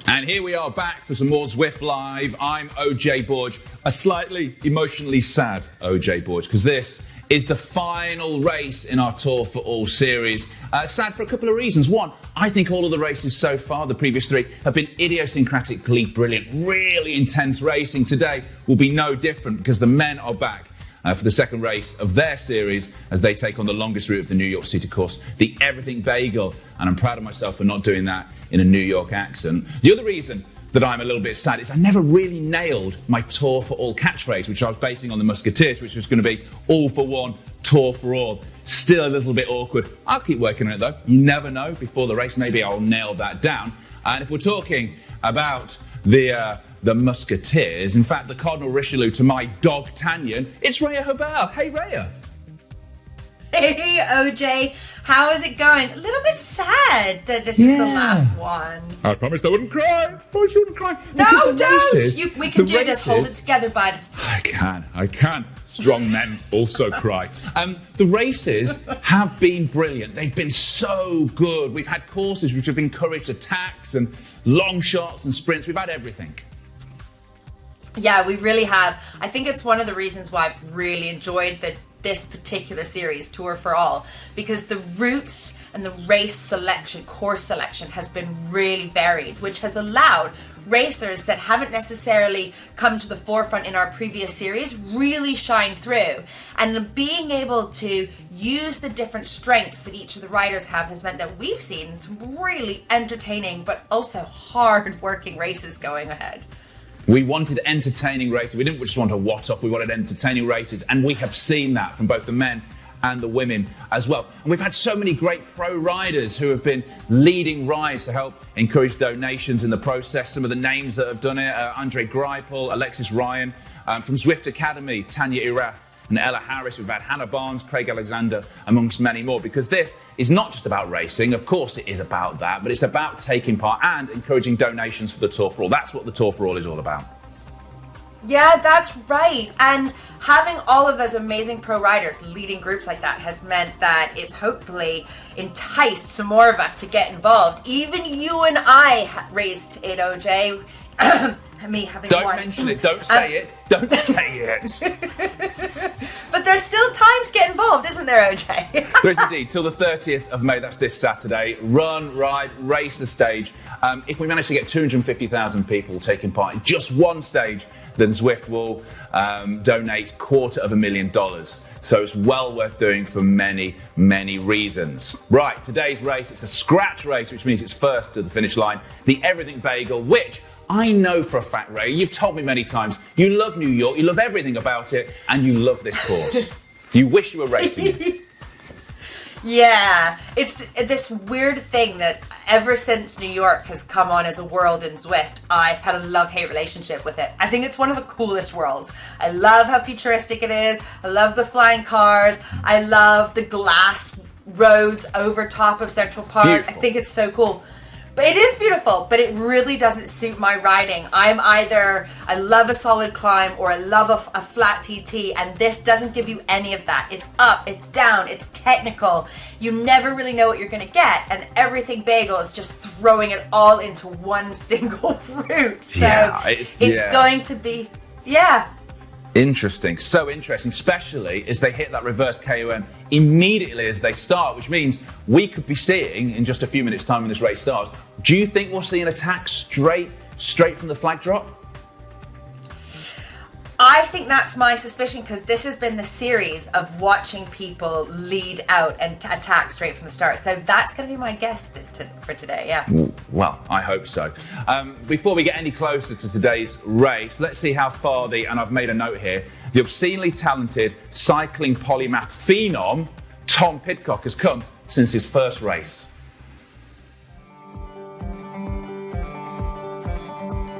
And here we are back for some more Zwift Live. I'm OJ Borg, a slightly emotionally sad OJ Borg, because this is the final race in our Tour for All series. Sad for a couple of reasons. One, I think all of the races so far, the previous three, have been idiosyncratically brilliant, really intense racing. Today will be no different because the men are back for the second race of their series as they take on the longest route of the New York City course, the Everything Bagel. And I'm proud of myself for not doing that in a New York accent. The other reason that I'm a little bit sad is I never really nailed my Tour for All catchphrase, which I was basing on the Musketeers, which was going to be all for one, Tour for all. Still a little bit awkward. I'll keep working on it though. You never know. Before the race, maybe I'll nail that down. And if we're talking about the Musketeers, in fact, the Cardinal Richelieu to my dog Tanyan, it's Rhea Hobel. Hey, Rhea. Hey, OJ. How is it going? A little bit sad that this is the last one. I promised I wouldn't cry. I promised you wouldn't cry. No, don't. We can do this. Hold it together, bud. I can. Strong men also cry. The races have been brilliant. They've been so good. We've had courses which have encouraged attacks and long shots and sprints. We've had everything. Yeah, we really have. I think it's one of the reasons why I've really enjoyed this particular series, Tour for All, because the routes and the race selection, course selection has been really varied, which has allowed racers that haven't necessarily come to the forefront in our previous series really shine through. And being able to use the different strengths that each of the riders have has meant that we've seen some really entertaining but also hard-working races going ahead. We wanted entertaining races. We didn't just want a what-off. We wanted entertaining races. And we have seen that from both the men and the women as well. And we've had so many great pro riders who have been leading rides to help encourage donations in the process. Some of the names that have done it, Andre Greipel, Alexis Ryan, from Zwift Academy, Tanya Irath and Ella Harris. We've had Hannah Barnes, Craig Alexander, amongst many more, because this is not just about racing. Of course it is about that, but it's about taking part and encouraging donations for the Tour for All. That's what the Tour for All is all about. Yeah, that's right. And having all of those amazing pro riders leading groups like that has meant that it's hopefully enticed some more of us to get involved. Even you and I raised it, OJ. Me having Don't one. mention it. Don't say it. Don't say it. But there's still time to get involved, isn't there, OJ? There is indeed. Till the 30th of May, that's this Saturday. Run, ride, race the stage. If we manage to get 250,000 people taking part in just one stage, then Zwift will donate $250,000. So it's well worth doing for many, many reasons. Right, today's race, it's a scratch race, which means it's first to the finish line. The Everything Bagel, which I know for a fact, Ray, you've told me many times, you love New York, you love everything about it, and you love this course. You wish you were racing it. Yeah, it's this weird thing that ever since New York has come on as a world in Zwift, I've had a love-hate relationship with it. I think it's one of the coolest worlds. I love how futuristic it is. I love the flying cars. I love the glass roads over top of Central Park. Beautiful. I think it's so cool. But it is beautiful, but it really doesn't suit my riding. I love a solid climb or I love a flat TT, and this doesn't give you any of that. It's up, it's down, it's technical. You never really know what you're gonna get, and Everything Bagel is just throwing it all into one single route. So it's going to be, Interesting, so interesting, especially as they hit that reverse KOM immediately as they start, which means we could be seeing in just a few minutes' time when this race starts. Do you think we'll see an attack straight from the flag drop? I think that's my suspicion, because this has been the series of watching people lead out and attack straight from the start. So that's going to be my guess for today, yeah. Well, I hope so. Before we get any closer to today's race, let's see how far and I've made a note here, the obscenely talented cycling polymath phenom, Tom Pidcock, has come since his first race.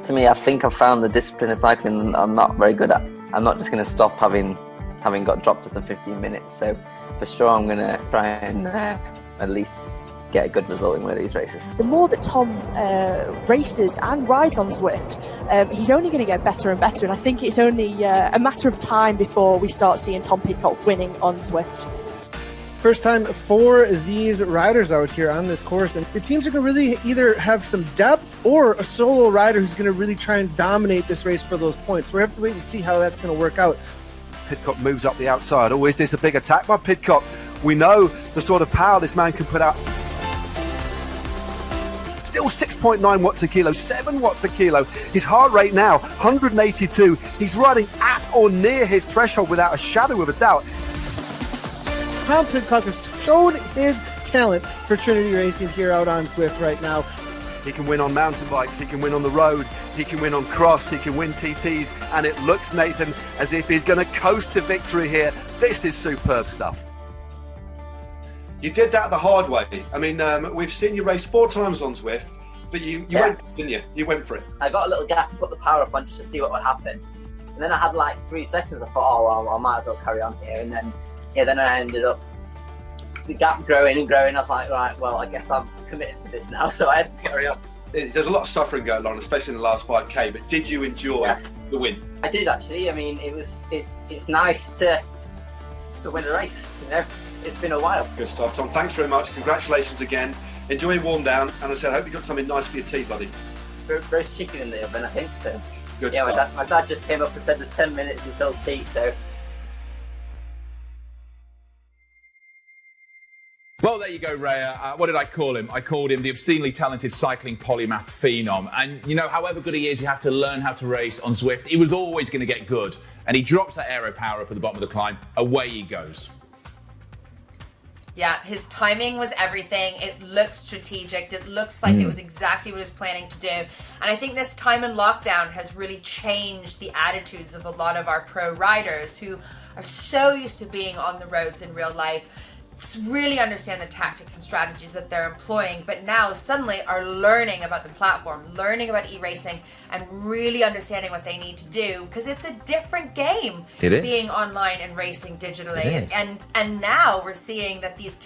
To me, I think I've found the discipline of cycling I'm not very good at. I'm not just going to stop having got dropped after 15 minutes. So for sure, I'm going to try and at least get a good result in one of these races. The more that Tom races and rides on Zwift, he's only going to get better and better. And I think it's only a matter of time before we start seeing Tom Pidcock winning on Zwift. First time for these riders out here on this course, and the teams are going to really either have some depth or a solo rider who's going to really try and dominate this race for those points. We have to wait and see how that's going to work out. Pidcock moves up the outside. Oh, is this a big attack by Pidcock? We know the sort of power this man can put out. Still 6.9 watts a kilo, 7 watts a kilo. His heart rate now, 182. He's riding at or near his threshold without a shadow of a doubt. Tom Pidcock has shown his talent for Trinity Racing here out on Zwift right now. He can win on mountain bikes, he can win on the road, he can win on cross, he can win TTs, and it looks, Nathan, as if he's going to coast to victory here. This is superb stuff. You did that the hard way. I mean, we've seen you race 4 times on Zwift, but you went, didn't you? You went for it. I got a little gap and put the power up on just to see what would happen. And then I had like 3 seconds. I thought, oh, well, I might as well carry on here. And then, then I ended up the gap growing and growing. I was like, right, well, I guess I'm committed to this now. So I had to carry on. There's a lot of suffering going on, especially in the last 5K. But did you enjoy the win? I did actually. I mean, it's nice to win a race. You know, it's been a while. Good stuff, Tom. Thanks very much. Congratulations again. Enjoy your warm down. And I said, I hope you got something nice for your tea, buddy. Roast chicken in the oven, I think so. Good stuff. My dad just came up and said there's 10 minutes until tea, so. Well, there you go, Raya. What did I call him? I called him the obscenely talented cycling polymath phenom. And, you know, however good he is, you have to learn how to race on Zwift. He was always going to get good. And he drops that aero power up at the bottom of the climb. Away he goes. Yeah, his timing was everything. It looked strategic. It looks like it was exactly what he was planning to do. And I think this time in lockdown has really changed the attitudes of a lot of our pro riders who are so used to being on the roads in real life, really understand the tactics and strategies that they're employing, but now suddenly are learning about the platform, learning about e-racing, and really understanding what they need to do, because it's a different game being online and racing digitally. And now we're seeing that these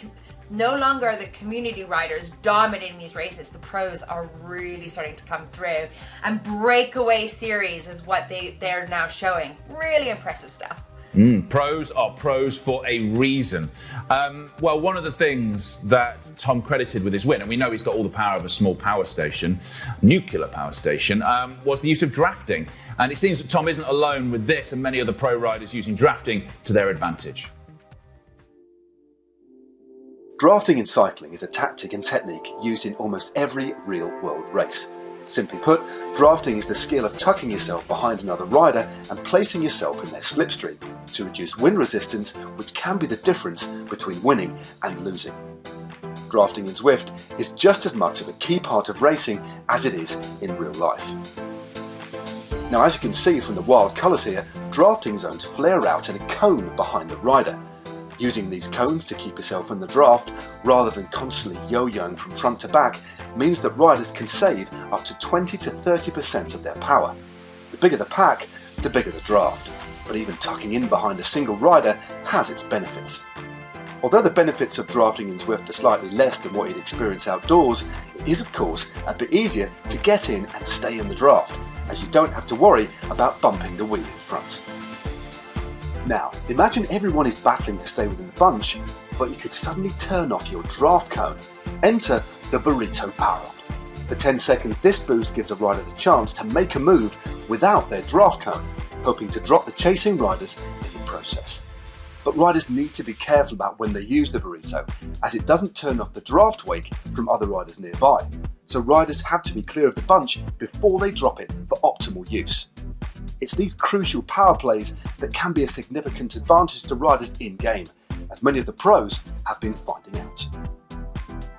no longer are the community riders dominating these races. The pros are really starting to come through, and Breakaway series is what they're now showing. Really impressive stuff. Pros are pros for a reason. Well, one of the things that Tom credited with his win, and we know he's got all the power of a small power station, nuclear power station, was the use of drafting. And it seems that Tom isn't alone with this, and many other pro riders using drafting to their advantage. Drafting in cycling is a tactic and technique used in almost every real-world race. Simply put, drafting is the skill of tucking yourself behind another rider and placing yourself in their slipstream to reduce wind resistance, which can be the difference between winning and losing. Drafting in Zwift is just as much of a key part of racing as it is in real life. Now, as you can see from the wild colours here, drafting zones flare out in a cone behind the rider. Using these cones to keep yourself in the draft, rather than constantly yo-yoing from front to back, means that riders can save up to 20 to 30% of their power. The bigger the pack, the bigger the draft. But even tucking in behind a single rider has its benefits. Although the benefits of drafting in Zwift are slightly less than what you'd experience outdoors, it is of course a bit easier to get in and stay in the draft, as you don't have to worry about bumping the wheel in front. Now, imagine everyone is battling to stay within the bunch, but you could suddenly turn off your draft cone. Enter the burrito power-up. For 10 seconds, this boost gives a rider the chance to make a move without their draft cone, hoping to drop the chasing riders in the process. But riders need to be careful about when they use the burrito, as it doesn't turn off the draft wake from other riders nearby. So riders have to be clear of the bunch before they drop it for optimal use. It's these crucial power plays that can be a significant advantage to riders in-game, as many of the pros have been finding out.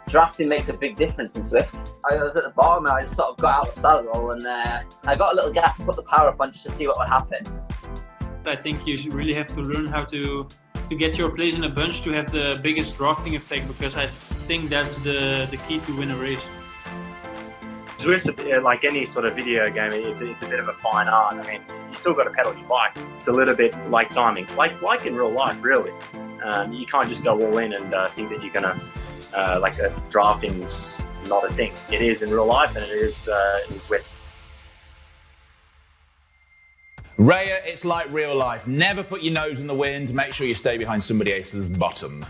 Drafting makes a big difference in Zwift. I was at the bottom and I just sort of got out of the saddle and I got a little gap and put the power up on just to see what would happen. I think you really have to learn how to get your place in a bunch to have the biggest drafting effect, because I think that's the key to win a race. Zwift's like any sort of video game, it's a bit of a fine art. I mean, you still got to pedal your bike. It's a little bit like timing, like in real life, really. You can't just go all in and think that you're gonna drafting's not a thing. It is in real life, and it is in Zwift. Raya, it's like real life. Never put your nose in the wind. Make sure you stay behind somebody else's bottom.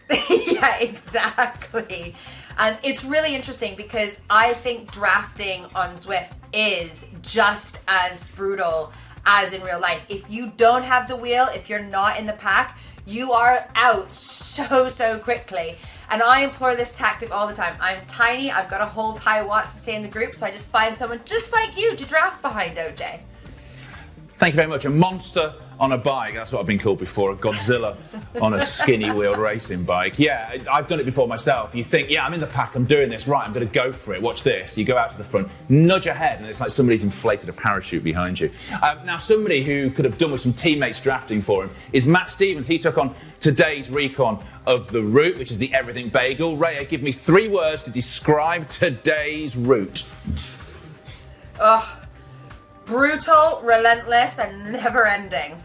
Yeah, exactly. And it's really interesting because I think drafting on Zwift is just as brutal as in real life. If you don't have the wheel, if you're not in the pack, you are out so quickly. And I employ this tactic all the time. I'm tiny, I've got to hold high watts to stay in the group, so I just find someone just like you to draft behind, OJ. Thank you very much. A monster on a bike, that's what I've been called before, a Godzilla on a skinny wheeled racing bike. Yeah, I've done it before myself. You think, yeah, I'm in the pack, I'm doing this, right, I'm going to go for it. Watch this. You go out to the front, nudge ahead, and it's like somebody's inflated a parachute behind you. Now, somebody who could have done with some teammates drafting for him is Matt Stevens. He took on today's recon of the route, which is the Everything Bagel. Raya, give me 3 words to describe today's route. Brutal, relentless, and never ending.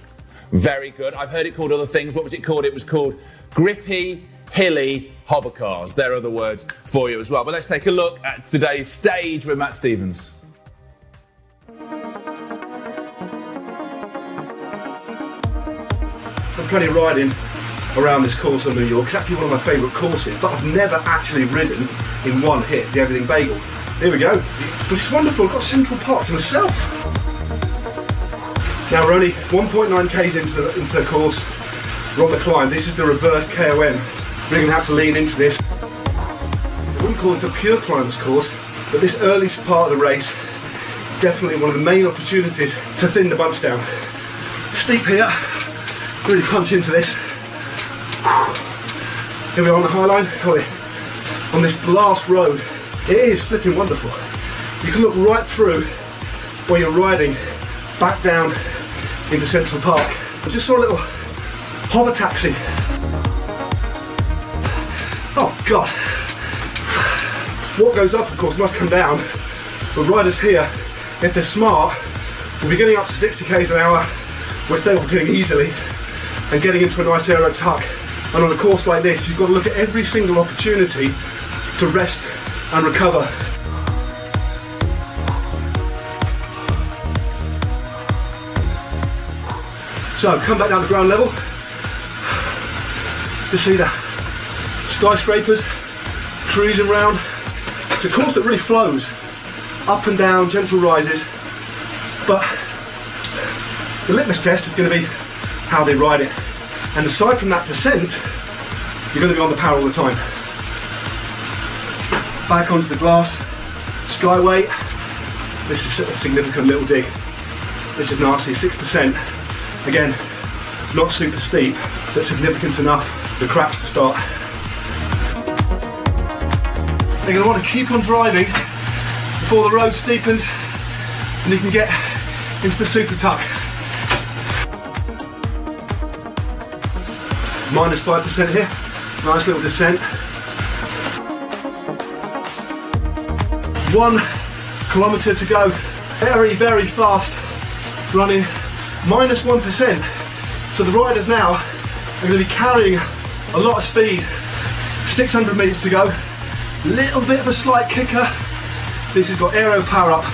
Very good. I've heard it called other things. What was it called? It was called grippy, hilly hover cars. There are other words for you as well. But let's take a look at today's stage with Matt Stevens. I've plenty of riding around this course in New York. It's actually one of my favourite courses, but I've never actually ridden in one hit the Everything Bagel. Here we go. It's wonderful. I've got Central Park to myself. Now we're only 1.9 k's into the course. We're on the climb. This is the reverse KOM. We're going to have to lean into this. I wouldn't call this a pure climbers course, but this early part of the race, definitely one of the main opportunities to thin the bunch down. Steep here. Really punch into this. Here we are on the High Line. On this last road. It is flipping wonderful. You can look right through where you're riding back down into Central Park. I just saw a little hover taxi. Oh God. What goes up, of course, must come down. But riders here, if they're smart, will be getting up to 60 k's an hour, which they will be doing easily, and getting into a nice aero tuck. And on a course like this, you've got to look at every single opportunity to rest and recover. So come back down to ground level. You see the skyscrapers cruising round. It's a course that really flows up and down, gentle rises, but the litmus test is going to be how they ride it. And aside from that descent, you're going to be on the power all the time. Back onto the glass, skyway. This is a significant little dig. This is nasty, 6%. Again, not super steep, but significant enough, the cracks to start. You're going to want to keep on driving before the road steepens and you can get into the super tuck. Minus 5% here, nice little descent. 1 kilometre to go, very, very fast running, minus 1%. So the riders now are going to be carrying a lot of speed. 600 metres to go, little bit of a slight kicker. This has got aero power up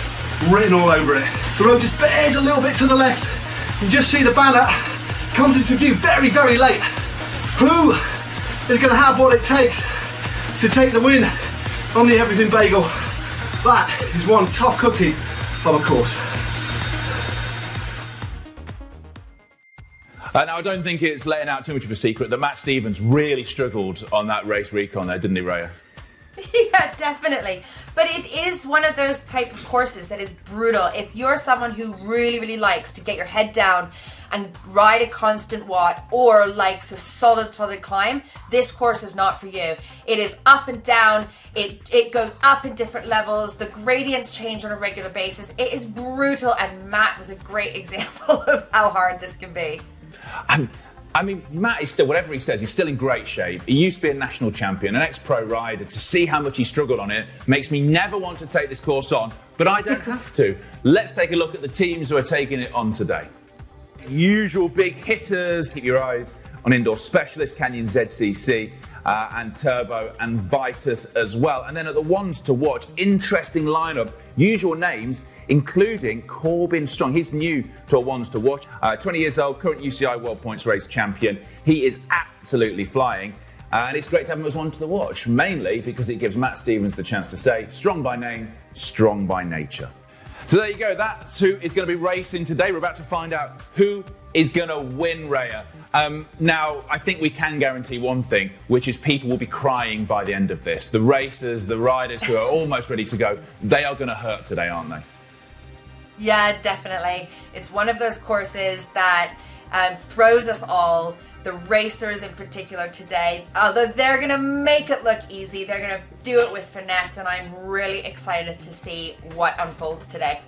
written all over it. The road just bears a little bit to the left. You just see the banner comes into view very, very late. Who is going to have what it takes to take the win on the Everything Bagel? That is one tough cookie of a course. Now, I don't think it's letting out too much of a secret that Matt Stevens really struggled on that race recon there, didn't he, Raya? Yeah, definitely. But it is one of those type of courses that is brutal. If you're someone who really, really likes to get your head down and ride a constant watt or likes a solid climb, this course is not for you. It is up and down. It goes up in different levels. The gradients change on a regular basis. It is brutal, and Matt was a great example of how hard this can be. I mean, Matt is still, whatever he says, he's still in great shape. He used to be a national champion, an ex-pro rider. To see how much he struggled on it makes me never want to take this course on, but I don't have to. Let's take a look at the teams who are taking it on today. Usual big hitters. Keep your eyes on Indoor Specialist, Canyon ZCC, and Turbo and Vitus as well. And then at the ones to watch, interesting lineup, usual names, including Corbin Strong. He's new to a ones to watch. 20 years old, current UCI World Points Race champion. He is absolutely flying. And it's great to have him as one to watch, mainly because it gives Matt Stevens the chance to say, strong by name, strong by nature. So there you go, that's who is going to be racing today. We're about to find out who is going to win, Raya. Now, I think we can guarantee one thing, which is people will be crying by the end of this. The racers, the riders who are almost ready to go, they are going to hurt today, aren't they? Yeah, definitely. It's one of those courses that throws us all. The racers in particular today, although they're going to make it look easy, they're going to do it with finesse, and I'm really excited to see what unfolds today.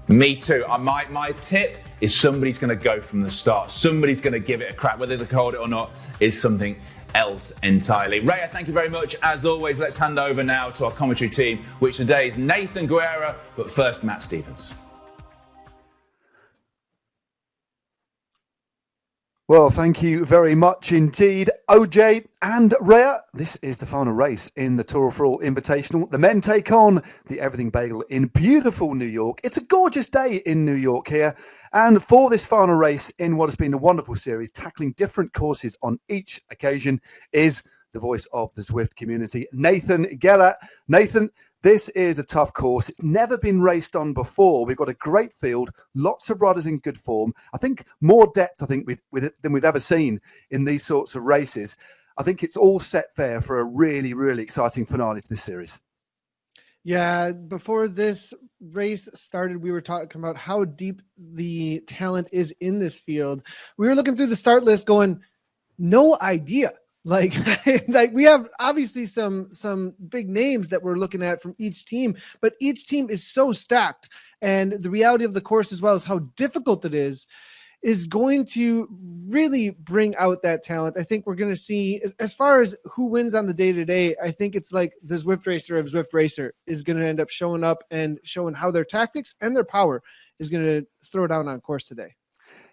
Me too. My tip is somebody's going to go from the start. Somebody's going to give it a crack. Whether they called it or not is something else entirely. Raya, thank you very much. As always, let's hand over now to our commentary team, which today is Nathan Guerra, but first, Matt Stevens. Well, thank you very much indeed, OJ and Raya. This is the final race in the Tour for All Invitational. The men take on the Everything Bagel in beautiful New York. It's a gorgeous day in New York here. And for this final race in what has been a wonderful series, tackling different courses on each occasion, is the voice of the Zwift community, Nathan Guerra. Nathan, this is a tough course. It's never been raced on before. We've got a great field, lots of riders in good form. I think more depth, than we've ever seen in these sorts of races. I think it's all set fair for a really, really exciting finale to this series. Yeah, before this race started, we were talking about how deep the talent is in this field. We were looking through the start list going, no idea. Like we have obviously some big names that we're looking at from each team, but each team is so stacked. And the reality of the course, as well as how difficult it is going to really bring out that talent. I think we're going to see, as far as who wins on the day-to-day, I think it's like the Zwift racer of Zwift racer is going to end up showing up and showing how their tactics and their power is going to throw down on course today.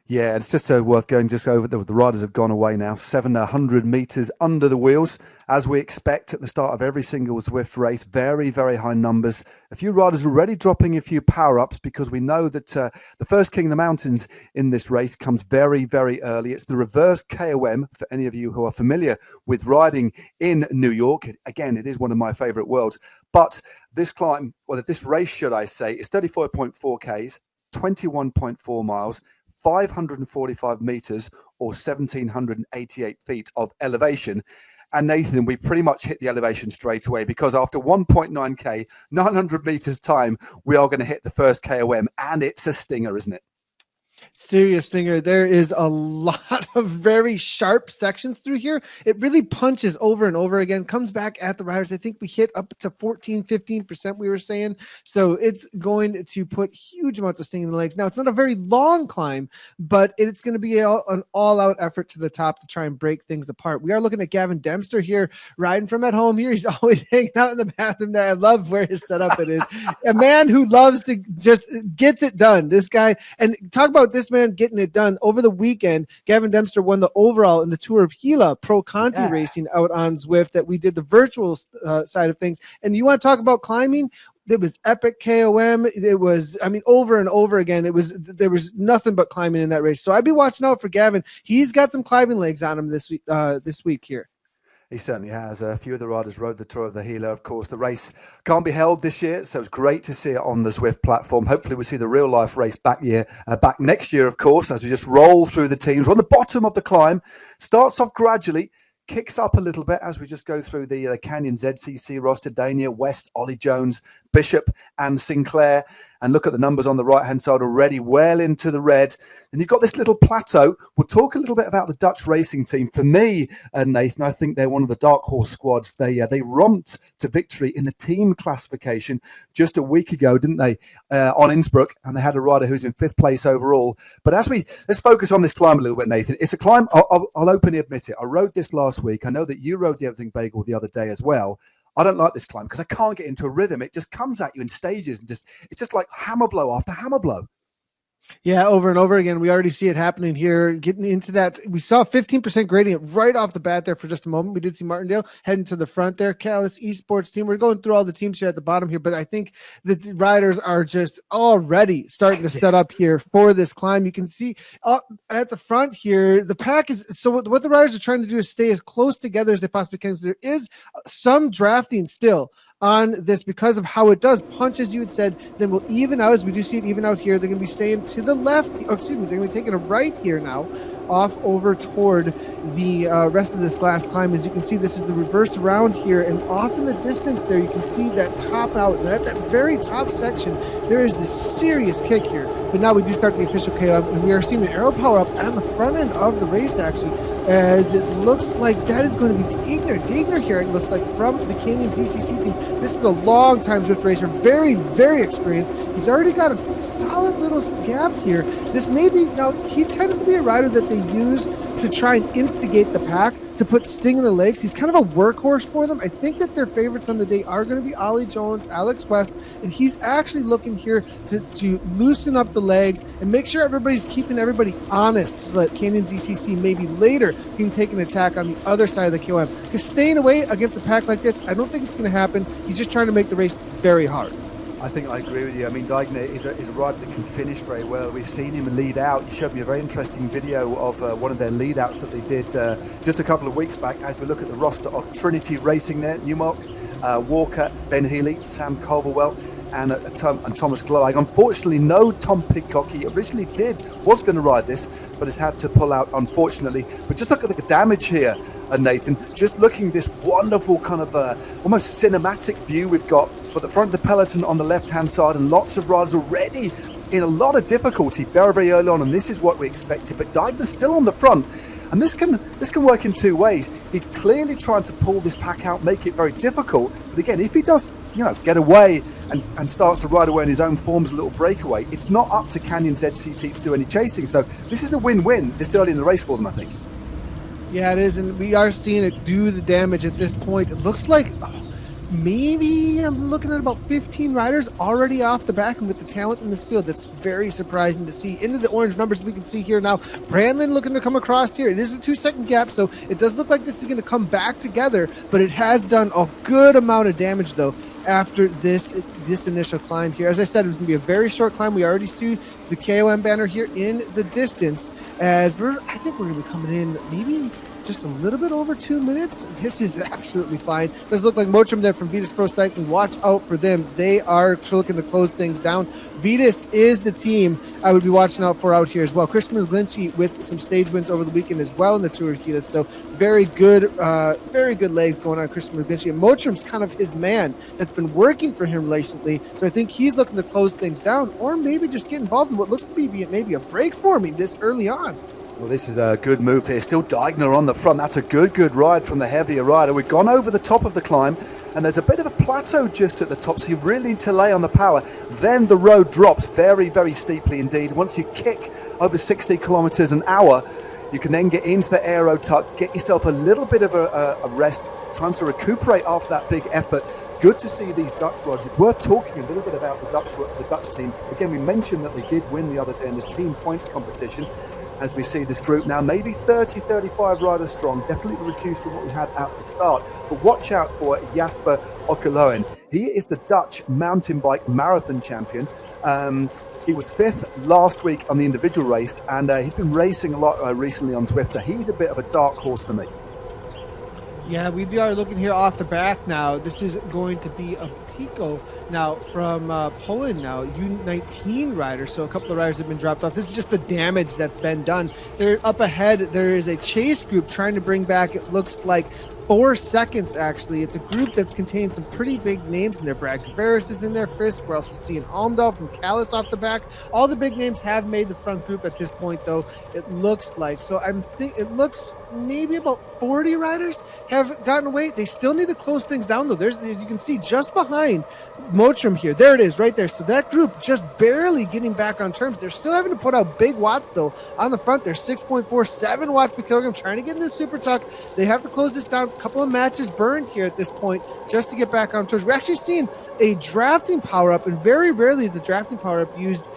Yeah, it's just worth going just over. The riders have gone away now, 700 meters under the wheels, as we expect at the start of every single Zwift race. Very, very high numbers. A few riders already dropping a few power-ups because we know that the first King of the Mountains in this race comes very, very early. It's the reverse KOM for any of you who are familiar with riding in New York. Again, it is one of my favorite worlds. But this climb, or this race, should I say, is 34.4 Ks, 21.4 miles, 545 meters or 1,788 feet of elevation. And Nathan, we pretty much hit the elevation straight away because after 1.9K, 900 meters time, we are going to hit the first KOM, and it's a stinger, isn't it? Serious stinger. There is a lot of very sharp sections through here. It really punches over and over again, comes back at the riders. I think we hit up to 15%, we were saying. So it's going to put huge amounts of sting in the legs. Now, it's not a very long climb, but it's going to be an all-out effort to the top to try and break things apart. We are looking at Gavin Dempster here, riding from at home here. He's always hanging out in the bathroom there. I love where his setup it is. A man who loves to just gets it done. This guy, and talk about this man getting it done over the weekend. Gavin Dempster won the overall in the Tour of Gila Pro Conti racing out on Zwift that we did the virtual side of things. And you want to talk about climbing? It was epic KOM. It was, over and over again. There was nothing but climbing in that race. So I'd be watching out for Gavin. He's got some climbing legs on him this week here. He certainly has. A few of the riders rode the Tour of the Gila. Of course, the race can't be held this year, so it's great to see it on the Zwift platform. Hopefully, we'll see the real-life race back next year, of course, as we just roll through the teams. We're on the bottom of the climb. Starts off gradually, kicks up a little bit as we just go through the Canyon ZCC roster. Dania, West, Ollie Jones, Bishop, and Sinclair. And look at the numbers on the right-hand side already, well into the red. And you've got this little plateau. We'll talk a little bit about the Dutch racing team. For me, Nathan, I think they're one of the dark horse squads. They romped to victory in the team classification just a week ago, didn't they, on Innsbruck? And they had a rider who's in 5th place overall. But let's focus on this climb a little bit, Nathan. It's a climb, I'll openly admit it. I rode this last week. I know that you rode the Everything Bagel the other day as well. I don't like this climb because I can't get into a rhythm. It just comes at you in stages and it's just like hammer blow after hammer blow. Yeah, over and over again. We already see it happening here. Getting into that, we saw 15% gradient right off the bat there for just a moment. We did see Martindale heading to the front there. Callis Esports team. We're going through all the teams here at the bottom here, but I think the riders are just already starting to set up here for this climb. You can see at the front here, the pack is, so what the riders are trying to do is stay as close together as they possibly can. There is some drafting still on this because of how it does punch, as you had said. Then we'll even out, as we do see it even out here. They're going to be staying to the left. They're going to be taking a right here now, off over toward the rest of this last climb. As you can see, this is the reverse around here, and off in the distance there, you can see that top out. And at that very top section, there is this serious kick here. But now we do start the official KO, and we are seeing an arrow power up on the front end of the race, actually, as it looks like that is going to be Dagner here, it looks like, from the Canyon ZCC team. This is a long time Zwift racer, very, very experienced. He's already got a solid little gap here. This may be, now he tends to be a rider that they use to try and instigate the pack, to put sting in the legs. He's kind of a workhorse for them. I think that their favorites on the day are going to be Ollie Jones, Alex West, and he's actually looking here to loosen up the legs and make sure everybody's keeping everybody honest, so that Canyon ZCC maybe later can take an attack on the other side of the KOM. Because staying away against a pack like this, I don't think it's going to happen. He's just trying to make the race very hard. I think I agree with you. I mean, Dagner is a rider that can finish very well. We've seen him lead out. He showed me a very interesting video of one of their lead outs that they did just a couple of weeks back, as we look at the roster of Trinity Racing there. Newmark, Walker, Ben Healy, Sam Culverwell, and Thomas Glowag. Unfortunately, no Tom Pidcock. He originally was going to ride this, but has had to pull out, unfortunately. But just look at the damage here, Nathan. Just looking this wonderful kind of almost cinematic view we've got for the front of the peloton on the left-hand side, and lots of riders already in a lot of difficulty very, very early on, and this is what we expected. But Dagner's still on the front, and this can work in two ways. He's clearly trying to pull this pack out, make it very difficult. But again, if he does, get away and starts to ride away in his own form's a little breakaway, it's not up to Canyon ZCC to do any chasing. So this is a win-win this early in the race for them, I think. Yeah, it is, and we are seeing it do the damage at this point. It looks like maybe I'm looking at about 15 riders already off the back, and with the talent in this field, that's very surprising to see. Into the orange numbers we can see here now. Brandon looking to come across here. It is a 2-second gap, so it does look like this is going to come back together, but it has done a good amount of damage, though, after this initial climb here. As I said, it was going to be a very short climb. We already see the KOM banner here in the distance, as I think we're going to be coming in maybe just a little bit over 2 minutes. This is absolutely fine. Does look like Mottram there from Vitus Pro Cycling. Watch out for them. They are looking to close things down. Vitus is the team I would be watching out for out here as well. Christopher Lynchy with some stage wins over the weekend as well in the Tour of Helix. So very good legs going on Christopher Lynchy. And Mottram's kind of his man that's been working for him recently. So I think he's looking to close things down, or maybe just get involved in what looks to be maybe a break forming this early on. Well, this is a good move here. Still Dagner on the front. That's a good ride from the heavier rider. We've gone over the top of the climb, and there's a bit of a plateau just at the top, so you really need to lay on the power. Then the road drops very, very steeply indeed. Once you kick over 60 kilometers an hour, you can then get into the aero tuck, get yourself a little bit of a rest, time to recuperate after that big effort. Good to see these Dutch riders. It's worth talking a little bit about the Dutch team. Again, we mentioned that they did win the other day in the team points competition. As we see this group now, maybe 30, 35 riders strong, definitely reduced from what we had at the start. But watch out for Jasper Okkeloen. He is the Dutch mountain bike marathon champion. He was 5th last week on the individual race, and he's been racing a lot recently on Zwift. So he's a bit of a dark horse for me. Yeah, we are looking here off the back now. This is going to be a Tico now from Poland now, U19 rider. So a couple of riders have been dropped off. This is just the damage that's been done. They're up ahead. There is a chase group trying to bring back, it looks like, 4 seconds, actually. It's a group that's contained some pretty big names in there. Brad Gavaris is in there. Fisk. We're also seeing Almdahl from Callis off the back. All the big names have made the front group at this point, though, it looks like. So it looks maybe about 40 riders have gotten away. They still need to close things down, though. You can see just behind Mottram here. There it is, right there. So that group just barely getting back on terms. They're still having to put out big watts, though, on the front. They're 6.47 watts per kilogram, trying to get in the super tuck. They have to close this down. couple of matches burned here at this point just to get back on tours. We're actually seeing a drafting power up, and very rarely is the drafting power up used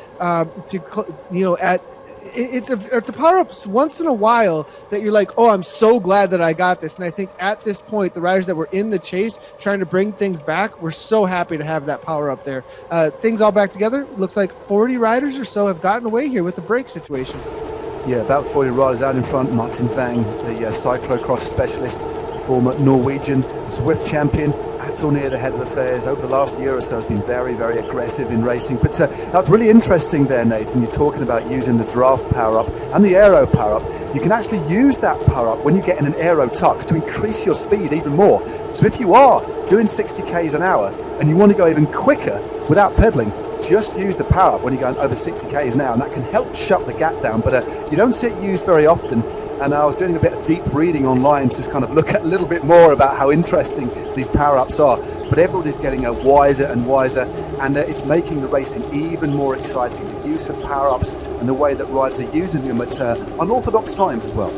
it's a power up once in a while that you're like, oh, I'm so glad that I got this. And I think at this point, the riders that were in the chase trying to bring things back, we're so happy to have that power up there. Things all back together. Looks like 40 riders or so have gotten away here with the break situation. Yeah, about 40 riders out in front. Martin Vang, the cyclocross specialist, former Norwegian Zwift champion, Atle near the head of affairs over the last year or so, has been very, very aggressive in racing. But that's really interesting there, Nathan. You're talking about using the draft power up and the aero power up. You can actually use that power up when you get in an aero tuck to increase your speed even more. So if you are doing 60 k's an hour and you want to go even quicker without pedaling, just use the power up when you're going over 60 k's an hour, and that can help shut the gap down. But you don't see it used very often. And I was doing a bit of deep reading online to kind of look at a little bit more about how interesting these power-ups are. But everybody's getting wiser and wiser, and it's making the racing even more exciting. The use of power-ups and the way that riders are using them at unorthodox times as well.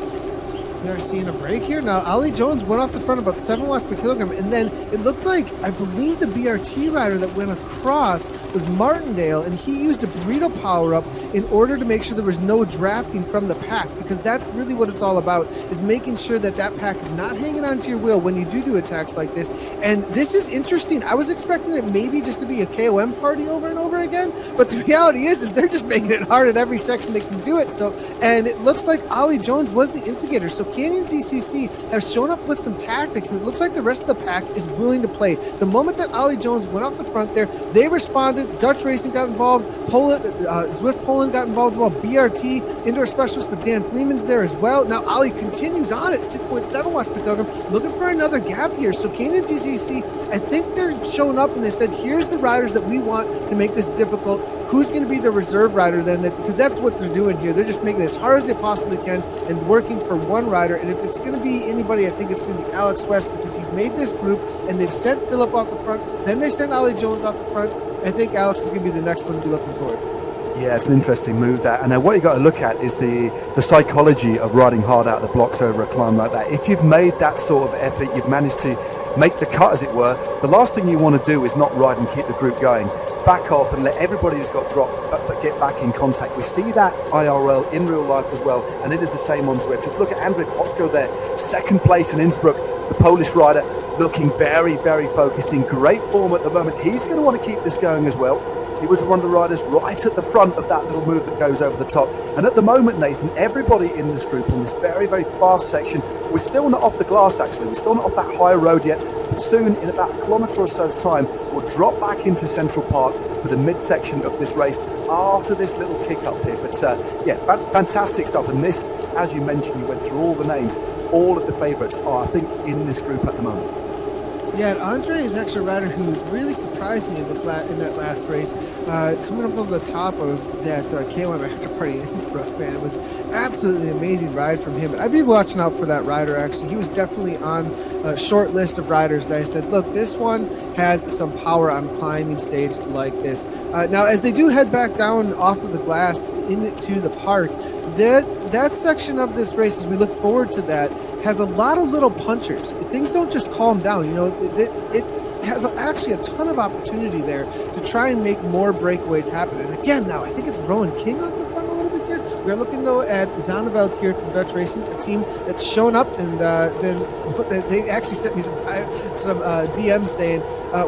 We are seeing a break here. Now, Ollie Jones went off the front about 7 watts per kilogram, and then it looked like, I believe the BRT rider that went across was Martindale, and he used a burrito power-up in order to make sure there was no drafting from the pack, because that's really what it's all about, is making sure that that pack is not hanging onto your wheel when you do attacks like this. And this is interesting. I was expecting it maybe just to be a KOM party over and over again, but the reality is they're just making it hard at every section they can do it. So, and it looks like Ollie Jones was the instigator. So Canyon CCC has shown up with some tactics, and it looks like the rest of the pack is willing to play. The moment that Ollie Jones went off the front there, they responded. Dutch Racing got involved. Zwift Poland got involved as well. BRT, indoor specialist, but Dan Fleeman's there as well. Now Ollie continues on at 6.7 watts per kilogram, looking for another gap here. So Canyon CCC, I think they're showing up and they said, here's the riders that we want to make this difficult. Who's going to be the reserve rider then? Because that's what they're doing here. They're just making it as hard as they possibly can and working for one rider. And if it's going to be anybody, I think it's going to be Alex West, because he's made this group and they've sent Philip off the front. Then they sent Ollie Jones off the front. I think Alex is going to be the next one to be looking for. Yeah, it's an interesting move, that. And what you got to look at is the psychology of riding hard out of the blocks over a climb like that. If you've made that sort of effort, you've managed to make the cut, as it were, the last thing you want to do is not ride and keep the group going. Back off and let everybody who's got dropped but get back in contact. We see that IRL in real life as well, and it is the same on Zwift. Just look at Andrzej Poczko there, second place in Innsbruck, the Polish rider, looking very, very focused, in great form at the moment. He's going to want to keep this going as well. He was one of the riders right at the front of that little move that goes over the top. And at the moment, Nathan, everybody in this group on this very, very fast section, we're still not off the glass, actually. We're still not off that higher road yet. But soon, in about a kilometre or so's time, we'll drop back into Central Park for the midsection of this race after this little kick up here. But yeah, fantastic stuff. And this, as you mentioned, you went through all the names. All of the favourites are, I think, in this group at the moment. Yeah, Andre is actually a rider who really surprised me in that last race, coming up over the top of that KOM after party in Innsbruck, man. It was absolutely an amazing ride from him. I'd be watching out for that rider, actually. He was definitely on a short list of riders that I said, look, this one has some power on a climbing stage like this. Now, as they do head back down off of the glass into the park, that section of this race, as we look forward to that, has a lot of little punchers. Things don't just calm down. You know, it has actually a ton of opportunity there to try and make more breakaways happen. And again, now I think it's Rowan King off the front a little bit here. We're looking though at Zonneveld here from Dutch Racing, a team that's shown up and they actually sent me some DMs saying,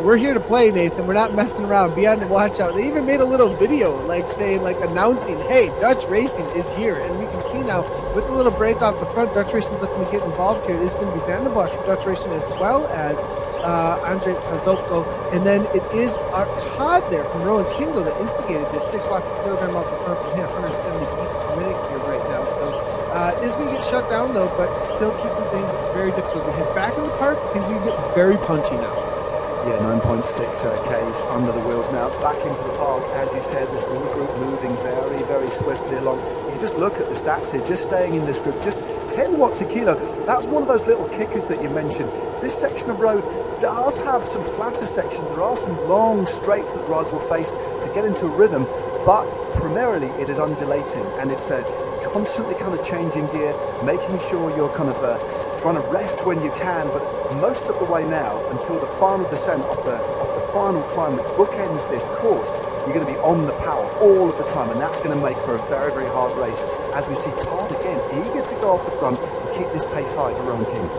we're here to play, Nathan. We're not messing around. Be on the watch out. They even made a little video announcing, hey, Dutch Racing is here. And we can see now with the little break off the front, Dutch Racing is looking to get involved here. It is going to be Van der Bosch from Dutch Racing, as well as Andre Zopko. And then it is Todd there from Rowan Kingo that instigated this 6 watts per kilogram off the front from him, 170 beats per minute here right now. So it's going to get shut down though, but still keeping things very difficult. As we head back in the park, things are going to get very punchy now. Yeah, 9.6 Ks under the wheels now. Back into the park, as you said, this little group moving very, very swiftly along. You just look at the stats here, just staying in this group, just 10 watts a kilo. That's one of those little kickers that you mentioned. This section of road does have some flatter sections. There are some long straights that riders will face to get into a rhythm, but primarily it is undulating, and it's constantly kind of changing gear, making sure you're kind of trying to rest when you can, but most of the way now until the final descent of the final climb, which bookends this course, you're going to be on the power all of the time, and that's going to make for a very, very hard race, as we see Todd again eager to go off the front and keep this pace high for Rowan King.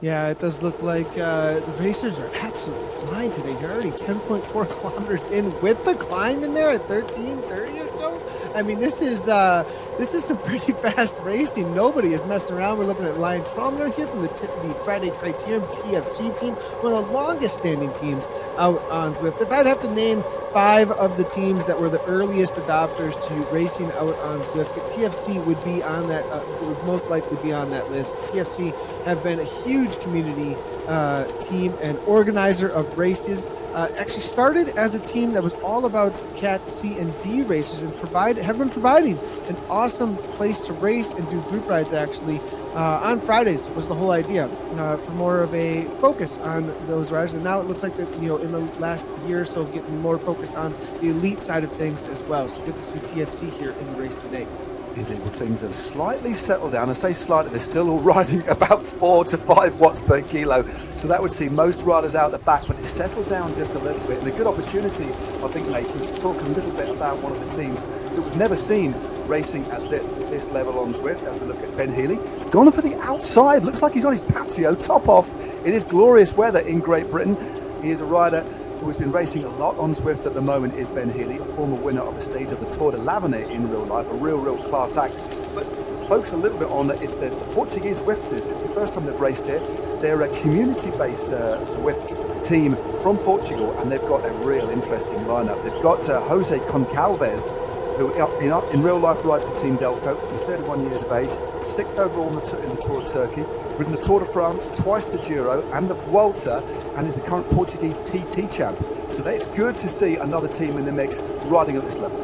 Yeah, it does look like the racers are absolutely flying today. You're already 10.4 kilometers in with the climb in there at 13:30 or so. I mean, this is some pretty fast racing. Nobody is messing around. We're looking at Lion Tromner here from the Friday Criterium TFC team, one of the longest standing teams out on Zwift. If I'd have to name 5 of the teams that were the earliest adopters to racing out on Zwift, the TFC would be on that. Would most likely be on that list. The TFC have been a huge community team and organizer of races. Actually started as a team that was all about Cat C and D races, and have been providing an awesome place to race and do group rides. Actually, on Fridays was the whole idea, for more of a focus on those riders. And now it looks like that, in the last year or so, getting more focused on the elite side of things as well. So good to see TFC here in the race today. Indeed, well, things have slightly settled down. I say slightly, they're still all riding about 4 to 5 watts per kilo. So that would see most riders out the back, but it's settled down just a little bit. And a good opportunity, I think, Nathan, to talk a little bit about one of the teams that we've never seen racing at this level on Zwift, as we look at Ben Healy. He's gone for the outside. Looks like he's on his patio, top off. It is glorious weather in Great Britain. He is a rider who has been racing a lot on Zwift at the moment, is Ben Healy, a former winner of a stage of the Tour de l'Avenir in real life, a real class act. But focus a little bit on it's the Portuguese Zwifters. It's the first time they've raced here. They're a community-based Zwift team from Portugal, and they've got a real interesting lineup. They've got Jose Concalves, who in real life rides for Team Delco. He's 31 years of age, 6th overall in the Tour of Turkey, ridden the Tour de France, twice the Giro and the Vuelta, and is the current Portuguese TT champ. So it's good to see another team in the mix riding at this level.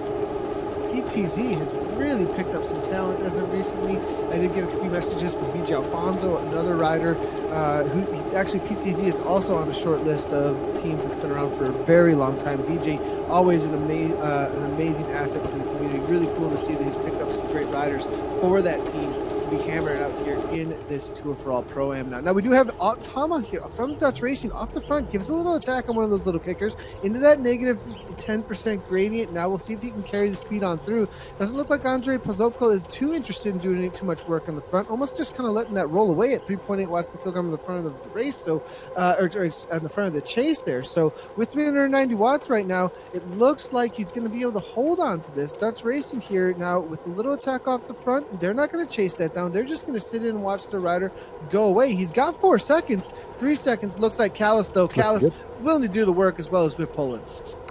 PTZ has really picked up some talent as of recently. I did get a few messages from BJ Alfonso, another rider who actually PTZ is also on a short list of teams that's been around for a very long time. BJ, always an amazing asset to the community. Really cool to see that he's picked up some great riders for that team to be hammering out here in this Tour for All Pro-Am now. Now we do have Tama here from Dutch Racing off the front, gives a little attack on one of those little kickers into that negative 10% gradient. Now we'll see if he can carry the speed on through. Doesn't look like Andrei Pozopko is too interested in doing too much work on the front, almost just kind of letting that roll away at 3.8 watts per kilogram on the front of the race, so or on the front of the chase there. So with 390 watts right now, it looks like he's going to be able to hold on to this. Dutch Racing here now with a little attack off the front. They're not going to chase that down. They're just going to sit in and watch the rider go away. He's got 4 seconds. 3 seconds looks like Callis, though. Callis willing to do the work as well as with Poland.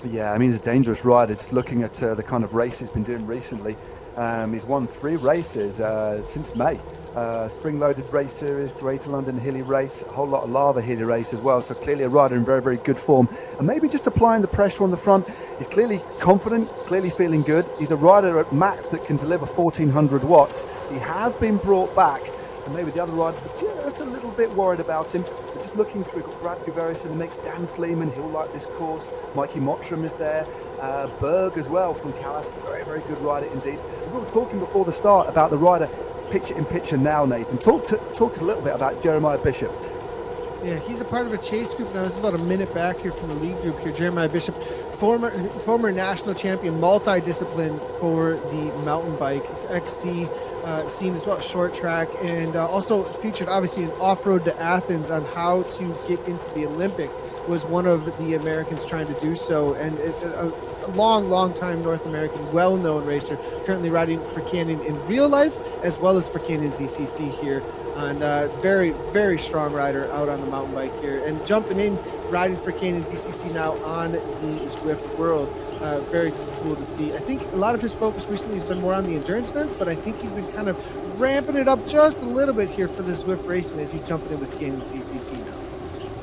Yeah, I mean, he's a dangerous rider. Just looking at the kind of race he's been doing recently. He's won 3 races since May. Spring-loaded race series, Greater London Hilly race, a whole lot of Lava Hilly race as well. So clearly a rider in very, very good form. And maybe just applying the pressure on the front. He's clearly confident, clearly feeling good. He's a rider at max that can deliver 1400 watts. He has been brought back. And maybe the other riders were just a little bit worried about him. But just looking through, we've got Brad Guveris in the mix, Dan Fleeman, he'll like this course. Mikey Mottram is there. Berg as well from Callas, very, very good rider indeed. And we were talking before the start about the rider picture in picture now, Nathan. Talk us a little bit about Jeremiah Bishop. Yeah, he's a part of a chase group now. This is about a minute back here from the lead group here. Jeremiah Bishop, former national champion, multi-discipline for the mountain bike, XC scene as well, short track, and also featured obviously in Off-Road to Athens on how to get into the Olympics. Was one of the Americans trying to do so, and a long time North American well-known racer, currently riding for Canyon in real life as well as for Canyon ZCC here. And very, very strong rider out on the mountain bike here, and jumping in, riding for Canyon ZCC now on the Zwift World. Very cool to see. I think a lot of his focus recently has been more on the endurance events, but I think he's been kind of ramping it up just a little bit here for the Zwift racing as he's jumping in with Canyon ZCC now.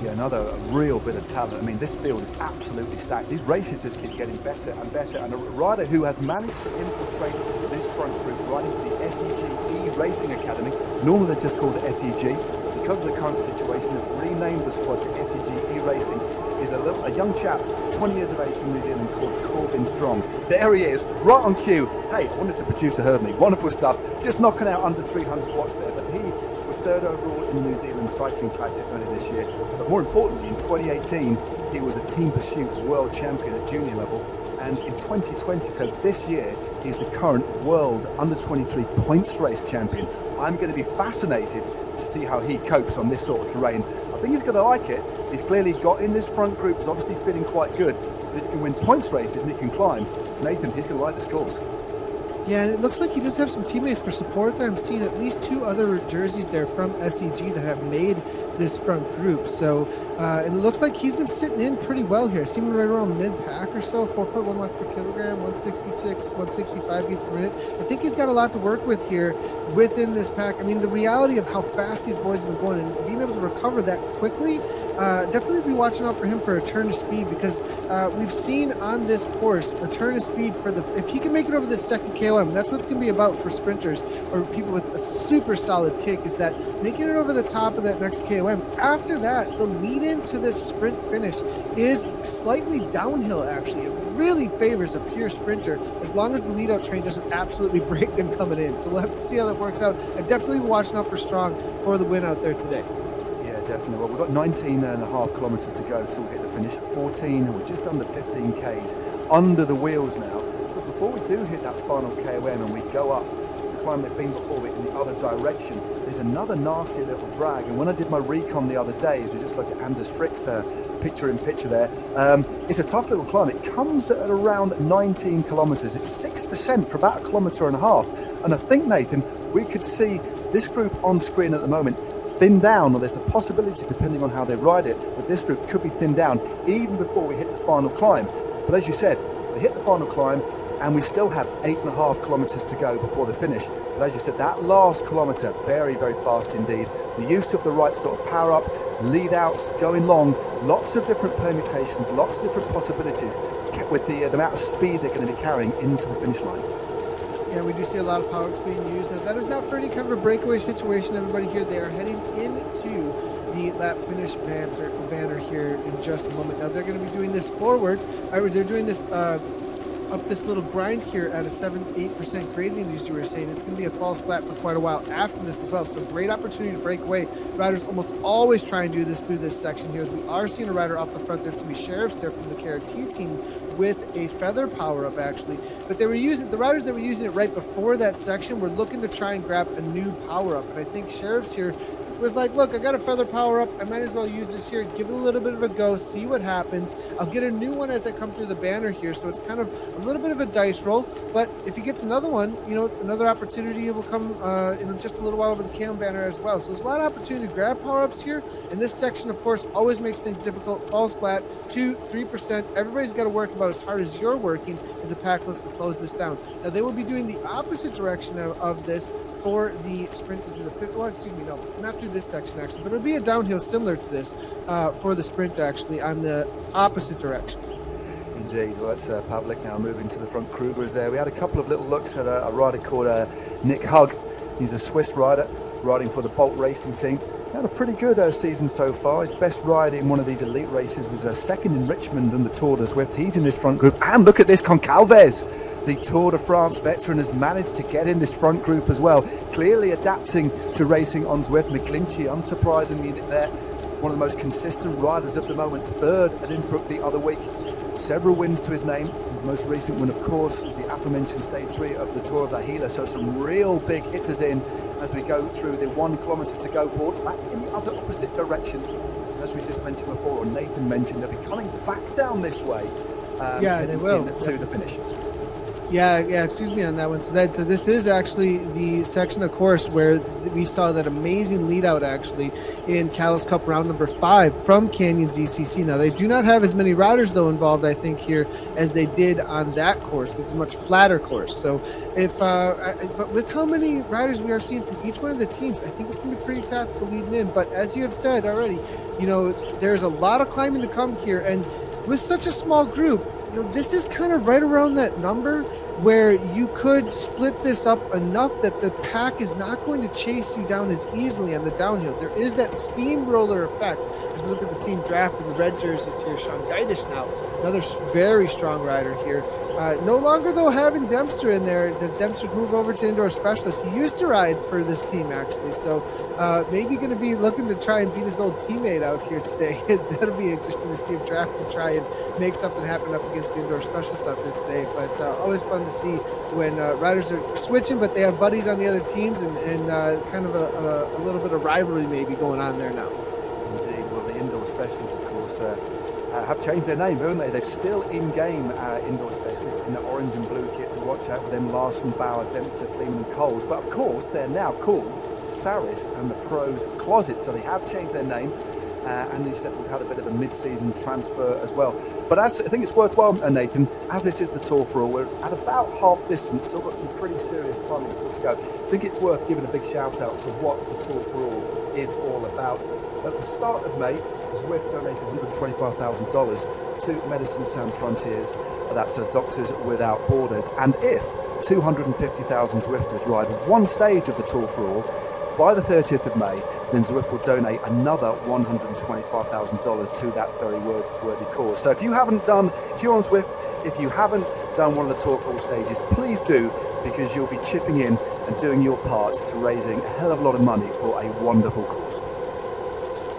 Yeah, another real bit of talent. I mean, this field is absolutely stacked. These races just keep getting better and better. And a rider who has managed to infiltrate this front group, riding for the SEG E Racing Academy. Normally they're just called SEG. but because of the current situation, they've renamed the squad to SEG E-Racing. Is a young chap, 20 years of age from New Zealand, called Corbin Strong. There he is, right on cue. Hey, I wonder if the producer heard me. Wonderful stuff. Just knocking out under 300 watts there, but he was third overall in the New Zealand Cycling Classic earlier this year. But more importantly, in 2018, he was a Team Pursuit World Champion at junior level. And in 2020, so this year, he's the current world under-23 points race champion. I'm going to be fascinated to see how he copes on this sort of terrain. I think he's going to like it. He's clearly got in this front group. He's obviously feeling quite good. But if he can win points races and he can climb, Nathan, he's going to like this course. Yeah, and it looks like he does have some teammates for support there. I'm seeing at least 2 other jerseys there from SEG that have made this front group. So, and it looks like he's been sitting in pretty well here. I see him right around mid-pack or so, 4.1 watts per kilogram, 166, 165 beats per minute. I think he's got a lot to work with here within this pack. I mean, the reality of how fast these boys have been going and being able to recover that quickly, definitely be watching out for him for a turn of speed, because we've seen on this course a turn of speed for if he can make it over this second KOM, that's what's going to be about for sprinters or people with a super solid kick, is that making it over the top of that next KOM. After that, the lead into this sprint finish is slightly downhill, actually. It really favors a pure sprinter as long as the lead out train doesn't absolutely break them coming in. So we'll have to see how that works out. I'm definitely watching out for Strong for the win out there today. Yeah, definitely. Well, we've got 19.5 kilometres to go till we hit the finish. 14 or just under 15 Ks under the wheels now. But before we do hit that final KOM and we go up the climb they've been before it in the other direction, there's another nasty little drag. And when I did my recon the other day, as we just look at Anders Frick's picture there, it's a tough little climb. It comes at around 19 kilometres. It's 6% for about 1.5 kilometres. And I think, Nathan, we could see this group on screen at the moment thin down, or there's the possibility, depending on how they ride it, that this group could be thinned down even before we hit the final climb. But as you said, they hit the final climb and we still have 8.5 kilometres to go before the finish. But as you said, that last kilometre, very, very fast indeed. The use of the right sort of power up, lead outs, going long, lots of different permutations, lots of different possibilities with the amount of speed they're going to be carrying into the finish line. Yeah, we do see a lot of power-ups being used. Now, that is not for any kind of a breakaway situation, everybody here. They are heading into the lap finish banner here in just a moment. Now, they're going to be doing this forward. They're doing this up this little grind here at a 7-8% gradient, as you were saying. It's going to be a false flat for quite a while after this as well. So great opportunity to break away. Riders almost always try and do this through this section here, as we are seeing a rider off the front. There's going to be Sheriffs there from the KRT team with a feather power up, actually. But they were using, the riders that were using it right before that section were looking to try and grab a new power up. And I think Sheriffs here was like, look, I got a feather power up. I might as well use this here, give it a little bit of a go, see what happens. I'll get a new one as I come through the banner here. So it's kind of a little bit of a dice roll. But if he gets another one, you know, another opportunity will come in just a little while over the KM banner as well. So there's a lot of opportunity to grab power ups here. And this section, of course, always makes things difficult. Falls flat, 2-3%. Everybody's got to work about as hard as you're working as the pack looks to close this down. Now they will be doing the opposite direction of this for the sprint into the fifth. Well, excuse me, no, not through this section actually, but it'll be a downhill similar to this for the sprint actually on the opposite direction. Indeed. Well, that's Pavlik now moving to the front. Kruger's there. We had a couple of little looks at a rider called Nick Hug. He's a Swiss rider riding for the Bolt Racing team. He had a pretty good season so far. His best ride in one of these elite races was second in Richmond in the Tour de Zwift. He's in this front group. And look at this, Concalves, the Tour de France veteran, has managed to get in this front group as well. Clearly adapting to racing on Zwift. McGlinchey, unsurprisingly, there. One of the most consistent riders at the moment. Third at Innsbruck the other week. Several wins to his name. His most recent win, of course, was the aforementioned Stage 3 of the Tour of the Gila. So some real big hitters in as we go through the 1 kilometre to go board. That's in the other opposite direction. As we just mentioned before, or Nathan mentioned, they'll be coming back down this way. Yeah, they will. To the finish. Yeah, excuse me on that one. So this is actually the section of course where we saw that amazing lead out actually in Calais Cup round number 5 from Canyon ZCC. Now they do not have as many riders though involved, I think, here as they did on that course, because it's a much flatter course. So if but with how many riders we are seeing from each one of the teams, I think it's going to be pretty tactical leading in. But as you have said already, you know, there's a lot of climbing to come here, and with such a small group, you know, this is kind of right around that number where you could split this up enough that the pack is not going to chase you down as easily on the downhill. There is that steamroller effect. As we look at the team draft in the red jerseys here, Sean Gaidish now, another very strong rider here. No longer, though, having Dempster in there. Does Dempster move over to indoor specialist? He used to ride for this team, actually. So maybe going to be looking to try and beat his old teammate out here today. That'll be interesting to see if Draft can try and make something happen up against the indoor specialist out there today. But always fun to see when riders are switching, but they have buddies on the other teams and kind of a little bit of rivalry maybe going on there now. Indeed. Well, the indoor specialists, of course, have changed their name, haven't they? They've still in-game indoor specialists in the orange and blue kit, so watch out for them. Larson, Bauer, Dempster, Fleeman and Coles. But of course, they're now called Saris and the Pros Closet, so they have changed their name. And they said we've had a bit of a mid-season transfer as well. But I think it's worthwhile, Nathan, as this is the Tour for All, we're at about half distance, still got some pretty serious climbing still to go. I think it's worth giving a big shout out to what the Tour for All is all about. At the start of May, Zwift donated $125,000 to Medicine Sans Frontiers, that's Doctors Without Borders. And if 250,000 Zwifters ride one stage of the Tour for All, by the 30th of May, then Zwift will donate another $125,000 to that very worthy cause. So if you're on Zwift, if you haven't done one of the Tour for All stages, please do, because you'll be chipping in and doing your part to raising a hell of a lot of money for a wonderful cause.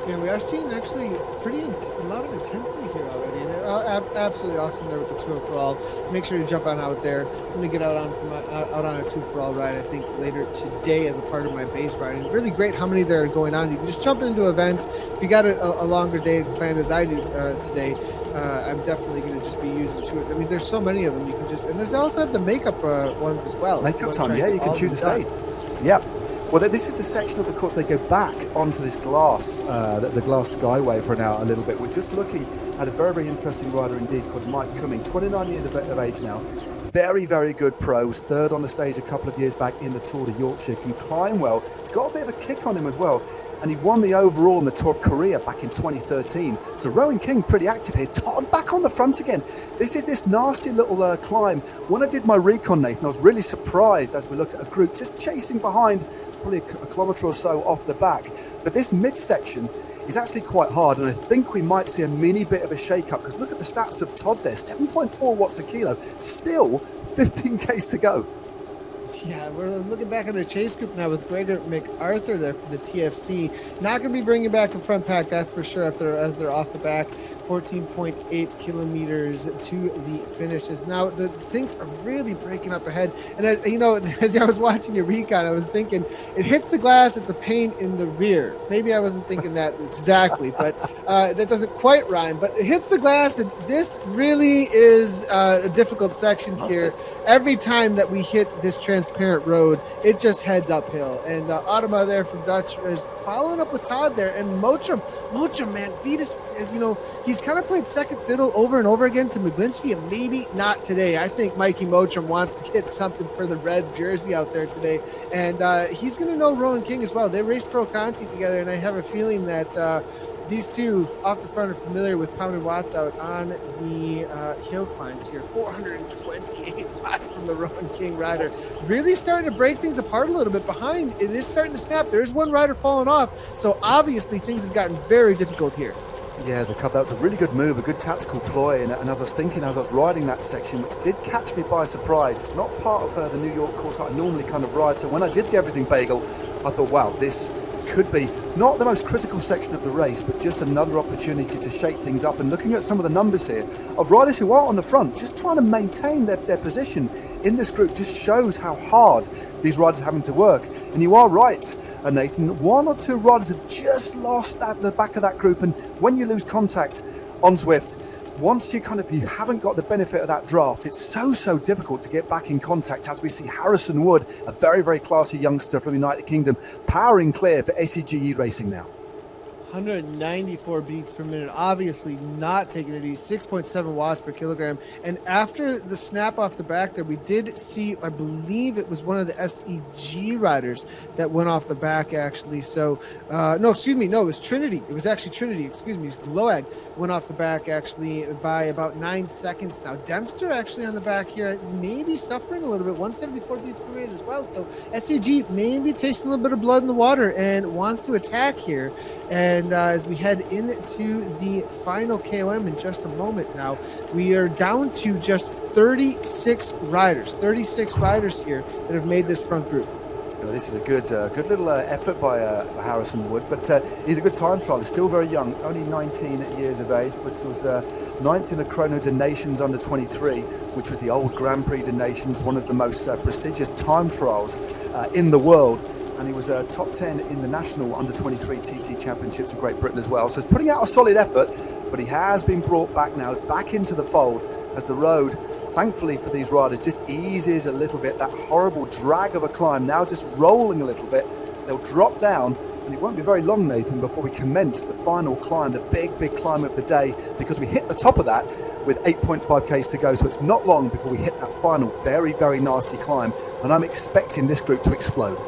Yeah, we are seeing actually a lot of intensity here already, and absolutely awesome there with the Tour for All. Make sure to jump on out there. I'm going to get out on a Tour for All ride, I think, later today as a part of my base riding. Really great how many there are going on. You can just jump into events. If you got a longer day planned as I do today, I'm definitely going to just be using it. I mean, there's so many of them. You can just, and there's also have the makeup ones as well. Makeup time, yeah, you can choose a stage. Yeah. Well, this is the section of the course they go back onto this glass, the glass skyway for an hour a little bit. We're just looking at a very, very interesting rider indeed called Mike Cumming, 29 years of age now. Very, very good pros. Third on the stage a couple of years back in the Tour de Yorkshire. Can climb well. He's got a bit of a kick on him as well. And he won the overall in the Tour of Korea back in 2013. So Rowan King pretty active here. Todd back on the front again. This is this nasty little climb. When I did my recon, Nathan, I was really surprised as we look at a group just chasing behind, probably a kilometre or so off the back. But this midsection is actually quite hard, and I think we might see a mini bit of a shake-up, because look at the stats of Todd there, 7.4 watts a kilo, still 15Ks to go. Yeah, we're looking back at the chase group now with Gregor MacArthur there from the TFC. Not going to be bringing back the front pack, that's for sure, as they're off the back. 14.8 kilometers to the finishes. Now, the things are really breaking up ahead. And, as I was watching your recon, I was thinking, it hits the glass, it's a pain in the rear. Maybe I wasn't thinking that exactly, but that doesn't quite rhyme. But it hits the glass, and this really is a difficult section here. Every time that we hit this transparent road, it just heads uphill. And Adema there from Dutch is following up with Todd there. And Mottram, man, beat us, he's kind of played second fiddle over and over again to McGlinchey, and maybe not today. I think Mikey Mottram wants to get something for the red jersey out there today, and he's going to know Rowan King as well. They raced Pro Conti together, and I have a feeling that these two off the front are familiar with pounding watts out on the hill climbs here. 428 watts from the Rowan King rider. Really starting to break things apart a little bit behind. It is starting to snap. There's one rider falling off, so obviously things have gotten very difficult here. Yeah, that was a really good move, a good tactical ploy, and as I was thinking, as I was riding that section, which did catch me by surprise, it's not part of the New York course that I normally kind of ride, so when I did the Everything Bagel, I thought, wow, this could be not the most critical section of the race, but just another opportunity to shake things up. And looking at some of the numbers here of riders who are on the front, just trying to maintain their position in this group, just shows how hard these riders are having to work. And you are right, Nathan, one or two riders have just lost the back of that group, and when you lose contact on Zwift, once you haven't got the benefit of that draft, it's so difficult to get back in contact, as we see Harrison Wood, a very, very classy youngster from the United Kingdom, powering clear for SEGE Racing now. 194 beats per minute, obviously not taking it easy, 6.7 watts per kilogram. And after the snap off the back there, we did see, I believe it was one of the SEG riders that went off the back, actually. So, no, it was Trinity. It was actually Trinity, Gloag went off the back, actually, by about 9 seconds. Now, Dempster actually on the back here, maybe suffering a little bit, 174 beats per minute as well. So, SEG maybe tasting a little bit of blood in the water and wants to attack here. And as we head into the final KOM in just a moment now, we are down to just 36 riders here that have made this front group. This is a good little effort by Harrison Wood, but he's a good time trial. He's still very young, only 19 years of age, but was 9th in the Chrono des Nations under 23, which was the old Grand Prix des Nations, one of the most prestigious time trials in the world. And he was top 10 in the national under 23 TT championships in Great Britain as well. So he's putting out a solid effort, but he has been brought back now, back into the fold as the road, thankfully for these riders, just eases a little bit. That horrible drag of a climb now just rolling a little bit. They'll drop down, and it won't be very long, Nathan, before we commence the final climb, the big climb of the day, because we hit the top of that with 8.5 Ks to go. So it's not long before we hit that final very nasty climb, and I'm expecting this group to explode.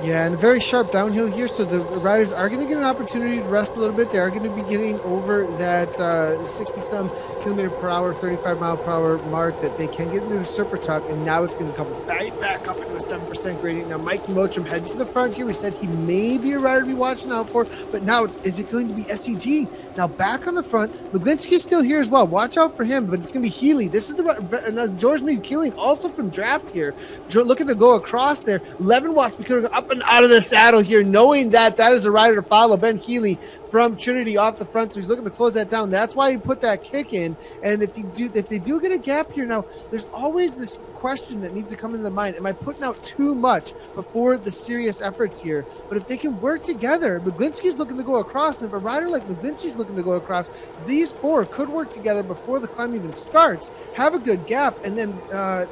Yeah, and a very sharp downhill here, so the riders are going to get an opportunity to rest a little bit. They are going to be getting over that 60-some kilometer per hour, 35 mile per hour mark that they can get into a super tuck, and now it's going to come right back up into a 7% gradient. Now, Mikey Mottram heading to the front here. We said he may be a rider to be watching out for, but now is it going to be SEG? Now, back on the front, Maglinski's still here as well. Watch out for him, but it's going to be Healy. This is the George Meade Keeling, also from draft here, looking to go across there. 11 watts because up and out of the saddle here, knowing that is a rider to follow. Ben Healy from Trinity off the front, so he's looking to close that down. That's why he put that kick in. And if they do get a gap here, now there's always this question that needs to come into the mind. Am I putting out too much before the serious efforts here? But if they can work together, Maglinski's looking to go across, and if a rider like Maglinski's looking to go across, these four could work together before the climb even starts, have a good gap, and then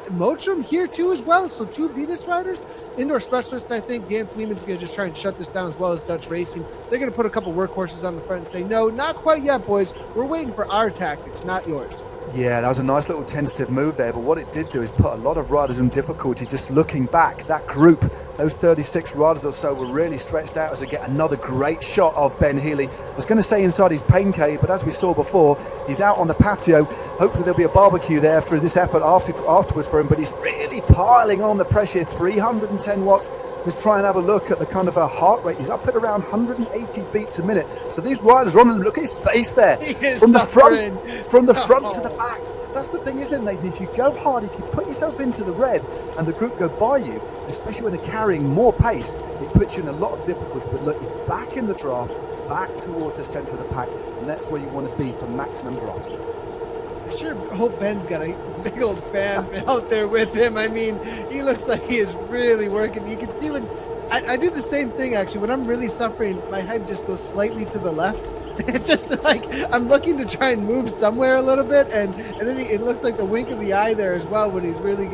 Mottram here too as well. So 2 Venus riders, indoor specialist. I think Dan Fleeman's going to just try and shut this down, as well as Dutch Racing. They're going to put a couple workhorses on the front and say, no, not quite yet, boys. We're waiting for our tactics, not yours. Yeah, that was a nice little tentative move there, but what it did do is put a lot of riders in difficulty. Just looking back, that group, those 36 riders or so, were really stretched out as we get another great shot of Ben Healy. I was going to say inside his pain cave, but as we saw before, he's out on the patio. Hopefully there'll be a barbecue there for this effort afterwards for him, but he's really piling on the pressure, 310 watts. Let's try and have a look at the kind of a heart rate. He's up at around 180 beats a minute. So these riders are on the look at his face there. From the front to the back. That's the thing, isn't it, Nathan? If you go hard, if you put yourself into the red and the group go by you, especially when they're carrying more pace, it puts you in a lot of difficulty. But look, he's back in the draft, back towards the centre of the pack, and that's where you want to be for maximum draft. I sure hope Ben's got a big old fan out there with him. I mean, he looks like he is really working. You can see when I do the same thing, actually. When I'm really suffering, my head just goes slightly to the left. It's just like I'm looking to try and move somewhere a little bit, and then it looks like the wink of the eye there as well when he's really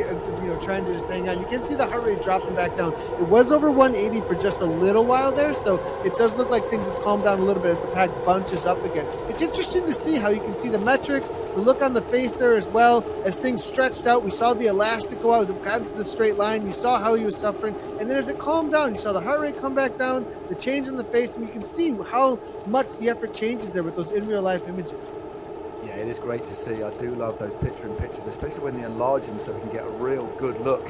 trying to just hang on. You can see the heart rate dropping back down. It was over 180 for just a little while there, so it does look like things have calmed down a little bit as the pack bunches up again. It's interesting to see how you can see the metrics, the look on the face there as well as things stretched out. We saw the elastic go out as it got into the straight line. You saw how he was suffering, and then as it calmed down, you saw the heart rate come back down, the change in the face, and you can see how much the effort changes there with those in real life images. Yeah, it is great to see. I do love those pictures, especially when they enlarge them so we can get a real good look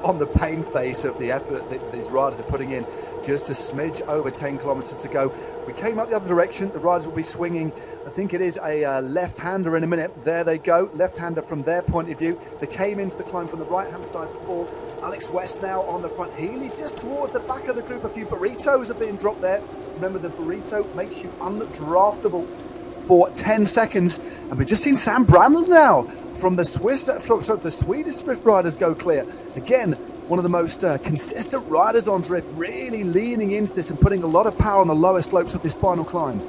on the pain face of the effort that these riders are putting in. Just a smidge over 10 kilometers to go. We came up the other direction. The riders will be swinging. I think it is a left-hander in a minute. There they go, left-hander from their point of view. They came into the climb from the right-hand side before. Alex West now on the front. Healy just towards the back of the group. A few burritos are being dropped there. Remember, the burrito makes you undraftable for 10 seconds. And we've just seen Sam Brandl now from the Swedish Zwift riders go clear. Again, one of the most consistent riders on Zwift, really leaning into this and putting a lot of power on the lower slopes of this final climb.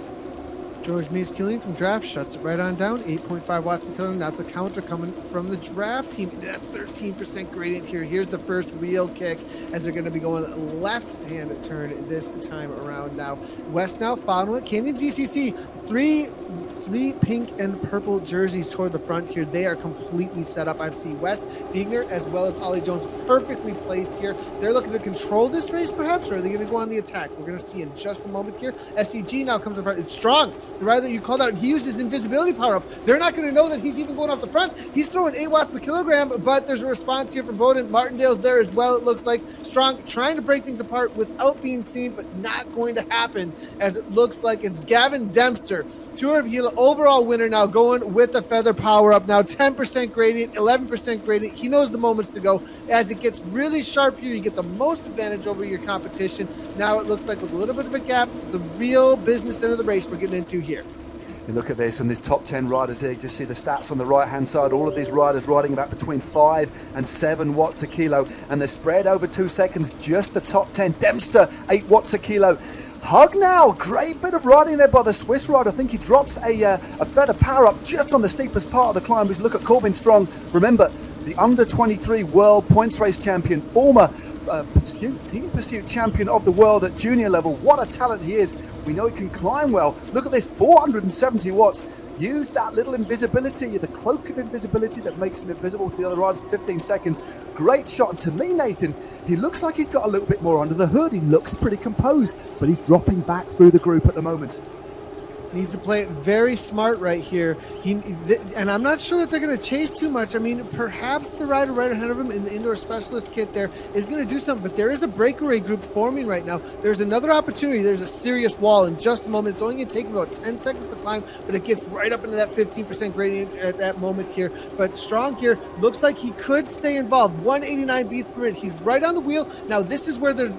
George Mees Killian from Draft shuts it right on down. 8.5 watts per kilogram. That's a counter coming from the Draft team. That 13% gradient here. Here's the first real kick as they're going to be going left-hand turn this time around now. West now following it. Canyon GCC, three pink and purple jerseys toward the front here. They are completely set up. I see West, Diegner, as well as Ollie Jones perfectly placed here. They're looking to control this race, perhaps, or are they going to go on the attack? We're going to see in just a moment here. SCG now comes in front. It's Strong, the rider that you called out. He used his invisibility power up. They're not going to know that he's even going off the front. He's throwing 8 watts per kilogram, but there's a response here from Bowden. Martindale's there as well, it looks like. Strong trying to break things apart without being seen, but not going to happen, as it looks like it's Gavin Dempster, Tour of Gila overall winner, now going with the feather power up. Now 10% gradient, 11% gradient. He knows the moments to go. As it gets really sharp here, you get the most advantage over your competition. Now it looks like with a little bit of a gap, the real business end of the race we're getting into here. You look at this, and these top 10 riders here, you just see the stats on the right-hand side. All of these riders riding about between 5 and 7 watts a kilo, and they're spread over 2 seconds, just the top 10. Dempster, 8 watts a kilo. Hug now, great bit of riding there by the Swiss rider. I think he drops a feather power up just on the steepest part of the climb. Just look at Corbin Strong. Remember, the under-23 world points race champion, former team pursuit champion of the world at junior level. What a talent he is. We know he can climb well. Look at this, 470 watts. Use that little invisibility, the cloak of invisibility that makes him invisible to the other riders, 15 seconds. Great shot. And to me, Nathan, he looks like he's got a little bit more under the hood. He looks pretty composed, but he's dropping back through the group at the moment. Needs to play it very smart right here. And I'm not sure that they're going to chase too much. I mean, perhaps the rider right ahead of him in the indoor specialist kit there is going to do something, but there is a breakaway group forming right now. There's another opportunity. There's a serious wall in just a moment. It's only going to take about 10 seconds to climb, but it gets right up into that 15% gradient at that moment here. But Strong here looks like he could stay involved. 189 beats per minute. He's right on the wheel. Now, this is where the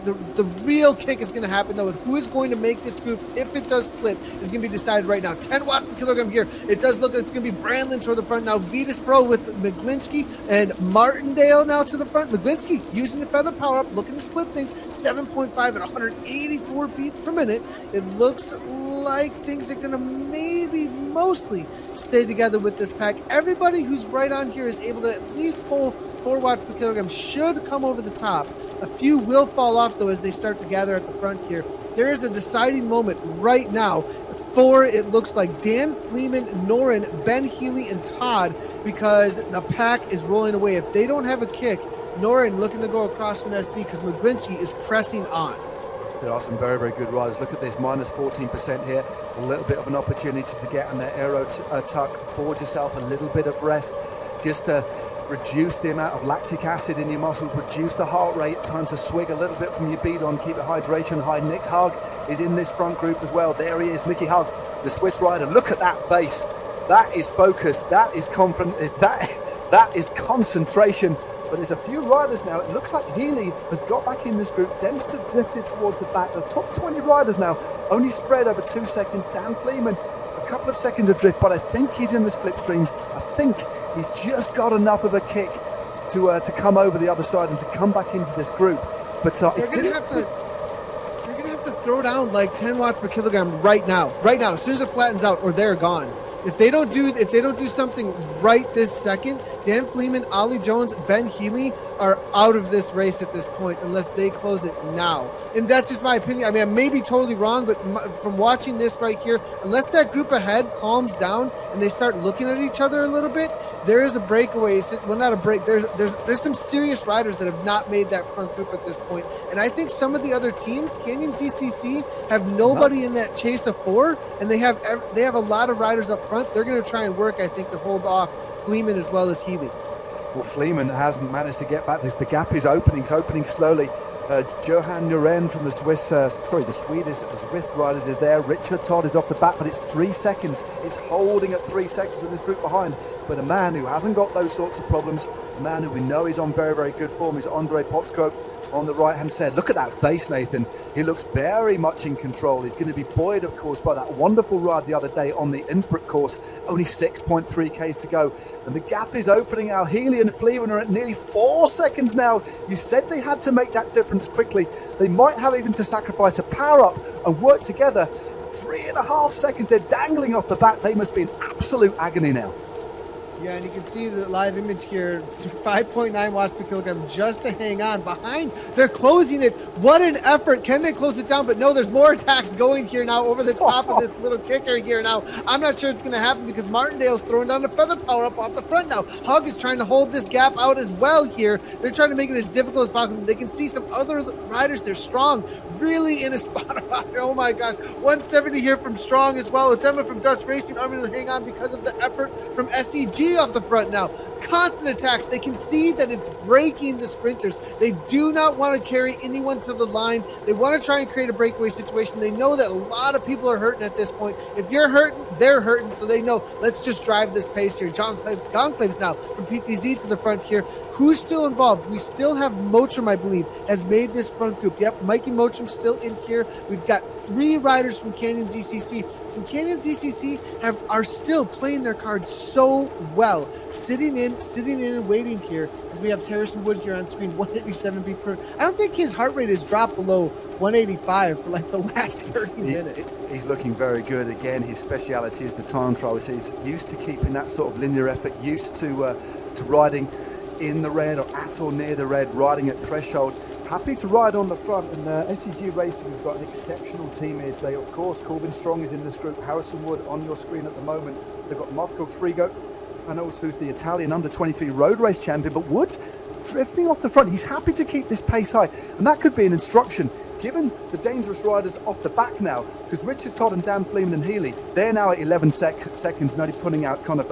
real kick is going to happen, though. And who is going to make this group, if it does split, is going to be decided right now. 10 watts per kilogram here. It does look like it's going to be Brandlin toward the front now. Vitas Pro with McGlinchey and Martindale now to the front. McGlinchey using the feather power up, looking to split things. 7.5 at 184 beats per minute. It looks like things are going to mostly stay together with this pack. Everybody who's right on here is able to at least pull 4 watts per kilogram, should come over the top. A few will fall off, though, as they start to gather at the front here. There is a deciding moment right now for, it looks like, Dan Fleeman, Norin, Ben Healy, and Todd, because the pack is rolling away. If they don't have a kick, Norin looking to go across from SC because McGlinchey is pressing on. There are some very, very good riders. Look at this, minus 14% here. A little bit of an opportunity to get on their aero tuck, forge yourself a little bit of rest, just to reduce the amount of lactic acid in your muscles, reduce the heart rate, time to swig a little bit from your bead-on, keep your hydration high. Nick Hug is in this front group as well. There he is, Mickey Hug, the Swiss rider. Look at that face. That is focus. That is confidence. That is concentration. But there's a few riders now. It looks like Healy has got back in this group. Dempster drifted towards the back. The top 20 riders now only spread over 2 seconds. Dan Fleeman, a couple of seconds adrift, but I think he's in the slipstreams. I think he's just got enough of a kick to come over the other side and to come back into this group. But they're going to have to throw down like 10 watts per kilogram right now, as soon as it flattens out, or they're gone. If they don't do something right this second, Dan Fleeman, Ollie Jones, Ben Healy are out of this race at this point unless they close it now. And that's just my opinion. I mean, I may be totally wrong, but from watching this right here, unless that group ahead calms down and they start looking at each other a little bit, there is a breakaway. Well, not a break. There's some serious riders that have not made that front group at this point. And I think some of the other teams, Canyon TCC, have nobody in that chase of 4, and they have a lot of riders up front. They're going to try and work, I think, to hold off Fleeman as well as Healy. Well, Fleeman hasn't managed to get back. The gap is opening. It's opening slowly. Johan Nuren from the Swedish Zwift riders is there. Richard Todd is off the back, but it's 3 seconds. It's holding at 3 seconds with this group behind. But a man who hasn't got those sorts of problems, a man who we know is on very, very good form, is Andre Popskov on the right-hand side. Look at that face, Nathan. He looks very much in control. He's going to be buoyed, of course, by that wonderful ride the other day on the Innsbruck course. Only 6.3 Ks to go. And the gap is opening now. Healy and Fleeman are at nearly 4 seconds now. You said they had to make that difference quickly. They might have even to sacrifice a power-up and work together. 3.5 seconds. They're dangling off the back. They must be in absolute agony now. Yeah, and you can see the live image here, 5.9 watts per kilogram just to hang on behind. They're closing it. What an effort. Can they close it down? But no, there's more attacks going here now over the top of this little kicker here now. I'm not sure it's going to happen because Martindale's throwing down a feather power up off the front now. Hug is trying to hold this gap out as well here. They're trying to make it as difficult as possible. They can see some other riders. They're Strong really in a spot about it. Oh my gosh. 170 here from Strong as well. It's Emma from Dutch Racing unable to hang on because of the effort from SEG off the front now. Constant attacks. They can see that it's breaking the sprinters. They do not want to carry anyone to the line. They want to try and create a breakaway situation. They know that a lot of people are hurting at this point. If you're hurting, they're hurting. So they know, let's just drive this pace here. John Claves now from PTZ to the front here. Who's still involved? We still have Mottram, I believe, has made this front group. Yep, Mikey Mottram still in here. We've got 3 riders from Canyon ZCC. And Canyon ZCC are still playing their cards so well. Sitting in and waiting here as we have Harrison Wood here on screen, 187 beats per. I don't think his heart rate has dropped below 185 for like the last 30 minutes. He's looking very good. Again, his speciality is the time trial. He's used to keeping that sort of linear effort, used to riding in the red or at or near the red, riding at threshold. Happy to ride on the front. And SEG Racing, we've got an exceptional team here today. Of course, Corbin Strong is in this group. Harrison Wood on your screen at the moment. They've got Marco Frigo, and also who's the Italian under-23 road race champion. But Wood drifting off the front. He's happy to keep this pace high. And that could be an instruction, given the dangerous riders off the back now, because Richard Todd and Dan Fleeman and Healy, they're now at 11 seconds, and only putting out kind of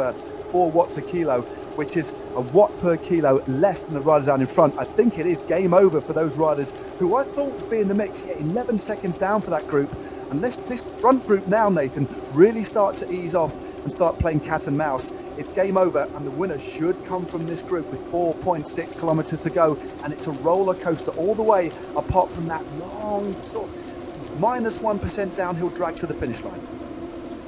4 watts a kilo, which is a watt per kilo less than the riders out in front. I think it is game over for those riders who I thought would be in the mix. Yeah, 11 seconds down for that group. Unless this front group now, Nathan, really start to ease off and start playing cat and mouse, it's game over, and the winner should come from this group with 4.6 kilometers to go. And it's a roller coaster all the way, apart from that long sort of -1% downhill drag to the finish line.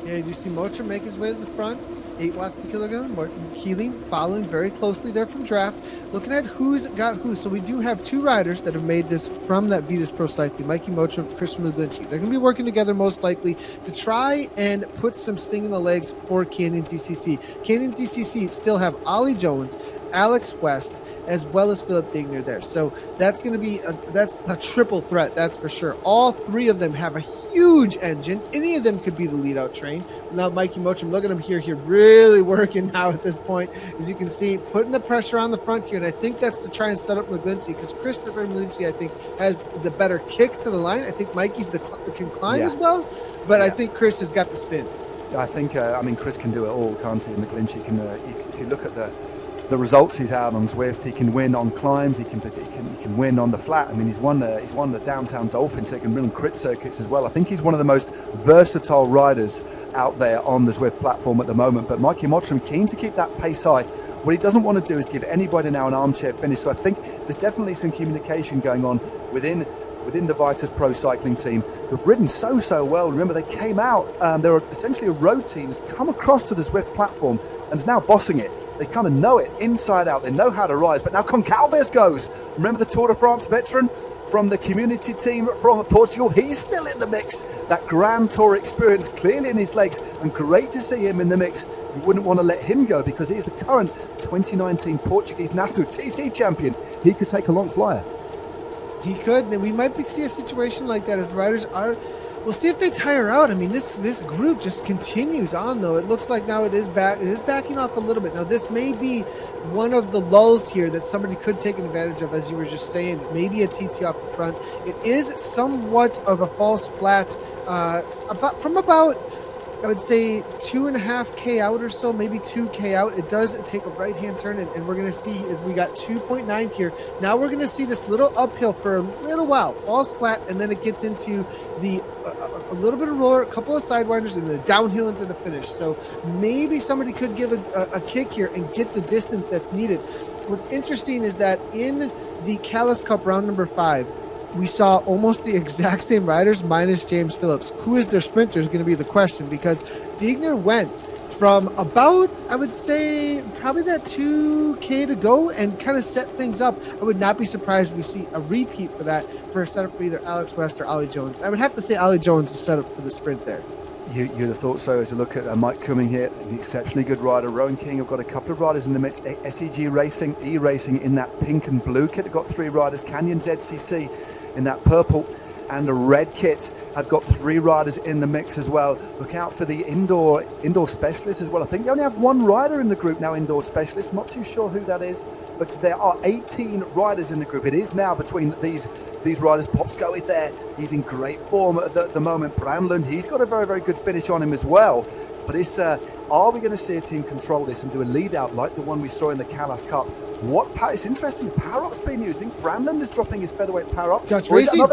Yeah, you see Mottram make his way to the front. 8 watts per kilogram. Keeling following very closely there from draft. Looking at who's got who. So we do have 2 riders that have made this from that Vitus Pro Cycling. Mikey Mottram, Chris McGlinchey. They're going to be working together most likely to try and put some sting in the legs for Canyon ZCC. Canyon ZCC still have Ollie Jones, Alex West, as well as Philip Digner there. So that's going to be that's a triple threat, that's for sure. All 3 of them have a huge engine. Any of them could be the lead out train. Now Mikey Mottram, look at him here really working now at this point. As you can see, putting the pressure on the front here. And I think that's to try and set up McGlinchey, because Christopher McGlinchey, I think, has the better kick to the line. I think Mikey's can climb as well. But I think Chris has got the spin. I think, Chris can do it all, can't he? McGlinchey can, if you look at the results he's had on Zwift, he can win on climbs, he can win on the flat. I mean, he's won the downtown Dolphin, so he can win on crit circuits as well. I think he's one of the most versatile riders out there on the Zwift platform at the moment. But Mikey Mottram, keen to keep that pace high. What he doesn't want to do is give anybody now an armchair finish. So I think there's definitely some communication going on within the Vitus Pro Cycling team, who've ridden so well. Remember, they came out, they were essentially a road team who's come across to the Zwift platform and is now bossing it. They kind of know it inside out. They know how to rise. But now Concalves goes. Remember the Tour de France veteran from the community team from Portugal? He's still in the mix. That Grand Tour experience clearly in his legs, and great to see him in the mix. You wouldn't want to let him go, because he's the current 2019 Portuguese national TT champion. He could take a long flyer. He could, and we might see a situation like that as the riders are. We'll see if they tire out. I mean, this group just continues on, though. It looks like now it is backing off a little bit. Now, this may be one of the lulls here that somebody could take advantage of, as you were just saying. Maybe a TT off the front. It is somewhat of a false flat, about I would say 2.5K out or so, maybe 2K out. It does take a right-hand turn, and we're going to see as we got 2.9 here. Now we're going to see this little uphill for a little while, falls flat, and then it gets into the a little bit of roller, a couple of sidewinders, and then downhill into the finish. So maybe somebody could give a kick here and get the distance that's needed. what's interesting is that in the Calais Cup round number 5, we saw almost the exact same riders minus James Phillips. Who is their sprinter is going to be the question, because Diegner went from about, I would say, probably that 2K to go and kind of set things up. I would not be surprised if we see a repeat for that, for a setup for either Alex West or Ollie Jones. I would have to say Ollie Jones is set up for the sprint there. You'd have thought so. As a look at Mike Cumming here, an exceptionally good rider. Rowan King have got a couple of riders in the mix. SEG Racing, E-Racing in that pink and blue kit have got 3 riders. Canyon ZCC in that purple and the red kits have got 3 riders in the mix as well. Look out for the indoor specialists as well. I think they only have 1 rider in the group now, indoor specialist. Not too sure who that is, but there are 18 riders in the group. It is now between these riders. Popsco is there. He's in great form at the moment. Brownland, he's got a very, very good finish on him as well. But it's are we going to see a team control this and do a lead out like the one we saw in the Calais Cup? It's interesting. The power up's being used. I think Brownland is dropping his featherweight power up. Dutch Racing.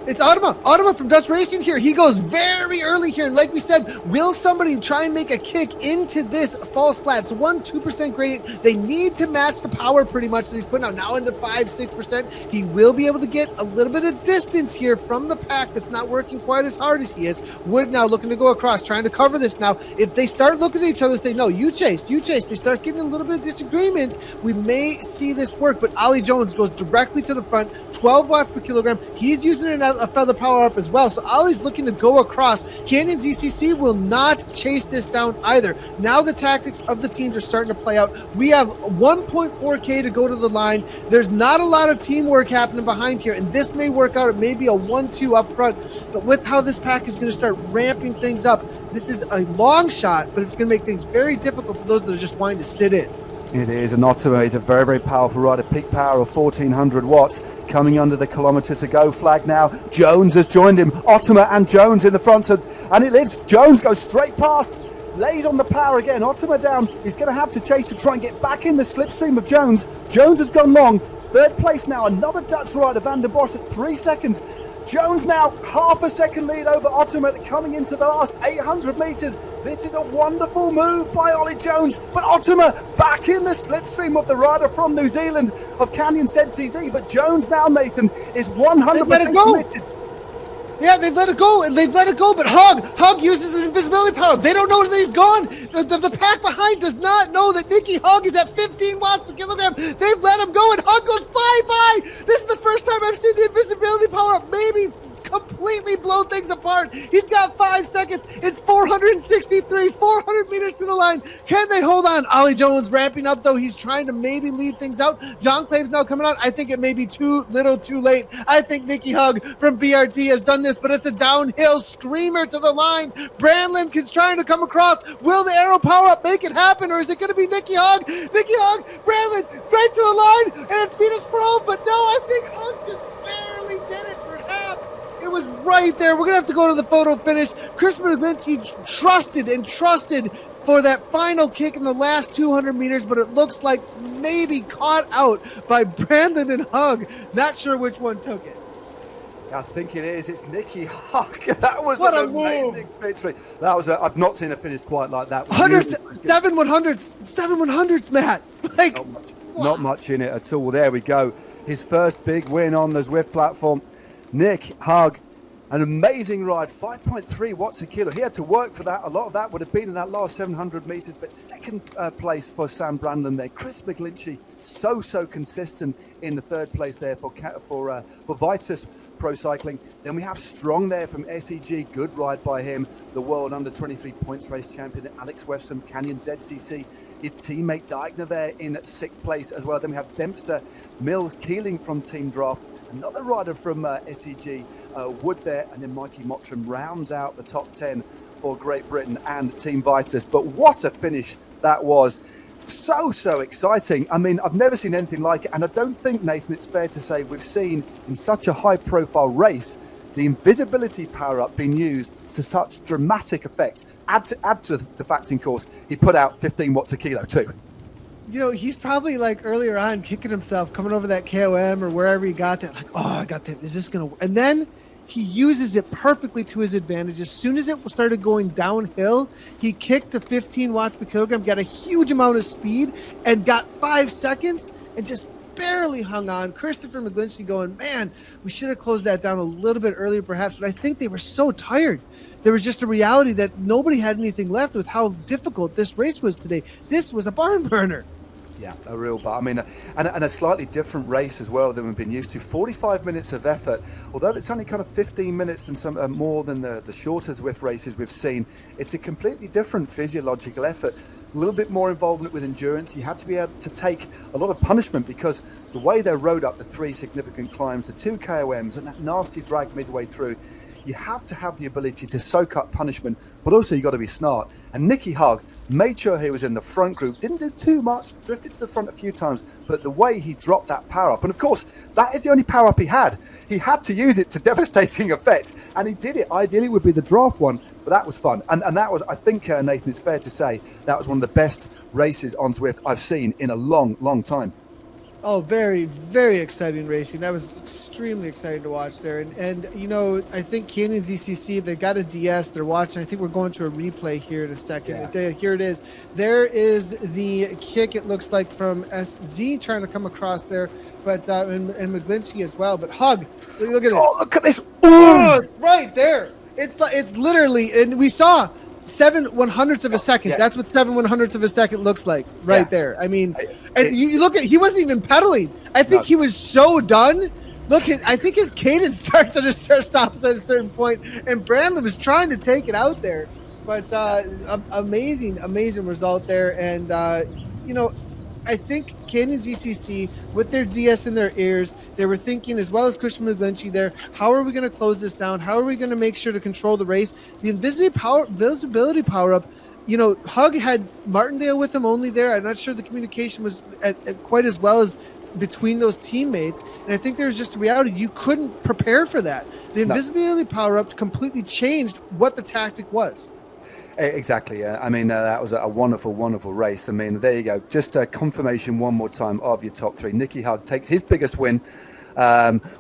It's Automa from Dutch Racing here. He goes very early here. And like we said, will somebody try and make a kick into this false flat? It's 1-2% gradient. They need to match the power pretty much that he's putting out now into 5-6%. He will be able to get a little bit of distance here from the pack that's not working quite as hard as he is. Wood now looking to go across, trying to cover this now. If they start looking at each other and say, no, you chase, they start getting a little bit of disagreement, we may see this work. But Ollie Jones goes directly to the front, 12 watts per kilogram. He's using a feather power up as well. So Ollie's looking to go across. Canyon ZCC will not chase this down either. Now the tactics of the teams are starting to play out. We have 1.4K to go to the line. There's not a lot of teamwork happening behind here, and this may work out. It may be a 1-2 up front, but with how this pack is going to start ramping things up, this is a long shot, but it's going to make things very difficult for those that are just wanting to sit in. It is, and Ottoma is a very, very powerful rider. Peak power of 1400 watts coming under the kilometre to go flag now. Jones has joined him. Ottoma and Jones in the front, and it lives. Jones goes straight past, lays on the power again. Ottoma down. He's going to have to chase to try and get back in the slipstream of Jones. Jones has gone long. 3rd place now. Another Dutch rider, Van der Bosch, at 3 seconds. Jones now half a second lead over Ottoma coming into the last 800 metres. This is a wonderful move by Ollie Jones, but Ottoma back in the slipstream of the rider from New Zealand of Canyon ZCZ. But Jones now, Nathan, is 100% committed. Yeah, they've let it go, but Hug uses an invisibility power. They don't know that he's gone. The pack behind does not know that Nicky Hug is at 15 watts per kilogram. They've let him go, and Hug goes flying by. This is the first time I've seen the invisibility power up maybe completely blow things apart. He's got 5 seconds. It's 400 meters to the line. Can they hold on? Ollie Jones ramping up, though. He's trying to maybe lead things out. John Clave's now coming out. I think it may be too little too late. I think Nicky Hug from BRT has done this, but it's a downhill screamer to the line. Brandlin is trying to come across. Will the arrow power up make it happen, or is it going to be Nicky Hug? Nicky Hug, Brandlin, right to the line, and it's Venus Pro, but no, I think Hug just barely did it, perhaps. It was right there. We're going to have to go to the photo finish. Chris Lynch, he trusted for that final kick in the last 200 meters, but it looks like maybe caught out by Brandon and Hug. Not sure which one took it. I think it is. It's Nicky Hug. That was an amazing victory. That was I've not seen a finish quite like that. 7 100s, Matt. Like, not much in it at all. There we go. His first big win on the Zwift platform. Nick Hug, an amazing ride, 5.3 watts a kilo. He had to work for that. A lot of that would have been in that last 700 meters, but 2nd place for Sam Brandon there. Chris McGlinchey, so consistent in the 3rd place there for Vitus Pro Cycling. Then we have Strong there from SEG, good ride by him. The world under 23 points race champion, Alex Westham, Canyon ZCC. His teammate Diegner there in 6th place as well. Then we have Dempster, Mills, Keeling from Team Draft. Another rider from SEG, Wood there, and then Mikey Mottram rounds out the top 10 for Great Britain and Team Vitus. But what a finish that was. So exciting. I mean, I've never seen anything like it, and I don't think, Nathan, it's fair to say we've seen in such a high-profile race the invisibility power-up being used to such dramatic effect. Add to the fact, in course, he put out 15 watts a kilo too. You know, he's probably like earlier on kicking himself, coming over that KOM or wherever he got that, like, oh, I got that. Is this going to work? And then he uses it perfectly to his advantage. As soon as it started going downhill, he kicked to 15 watts per kilogram, got a huge amount of speed, and got 5 seconds, and just barely hung on. Christopher McGlinchey going, man, we should have closed that down a little bit earlier perhaps, but I think they were so tired. There was just a reality that nobody had anything left with how difficult this race was today. This was a barn burner. Yeah, a real bar. I mean, and a slightly different race as well than we've been used to. 45 minutes of effort, although it's only kind of 15 minutes than some more than the shorter Zwift races we've seen. It's a completely different physiological effort. A little bit more involvement with endurance. You had to be able to take a lot of punishment because the way they rode up the 3 significant climbs, the 2 KOMs, and that nasty drag midway through, you have to have the ability to soak up punishment, but also you got to be smart. And Nicky Hug made sure he was in the front group, didn't do too much, drifted to the front a few times, but the way he dropped that power up, and of course, that is the only power up he had. He had to use it to devastating effect, and he did it. Ideally, it would be the draft one, but that was fun. And that was, I think, Nathan, it's fair to say, that was one of the best races on Zwift I've seen in a long, long time. Oh, very, very exciting racing. That was extremely exciting to watch there. And you know, I think Canyon ZCC, they got a DS. They're watching. I think we're going to a replay here in a second. Yeah. Here it is. There is the kick, it looks like, from SZ trying to come across there. But and McGlinchey as well. But Hug, look at this. Oh, look at this. Oh, right there. It's literally, and we saw 7/100ths of a second. Yeah. That's what 7/100ths of a second looks like right there. I mean, and you look at, he wasn't even pedaling. I think he was so done. Look at, I think his cadence stops at a certain point, and Brandon was trying to take it out there. But amazing result there. And you know, I think Canyon ZCC, with their DS in their ears, they were thinking, as well as Christian McGlinchey there, how are we going to close this down? How are we going to make sure to control the race? The invisibility power up, you know, Hug had Martindale with him only there. I'm not sure the communication was at quite as well as between those teammates. And I think there's just a reality. You couldn't prepare for that. The invisibility power up completely changed what the tactic was. Exactly. I mean, that was a wonderful, wonderful race. I mean, there you go. Just a confirmation one more time of your top 3. Nicky Hug takes his biggest win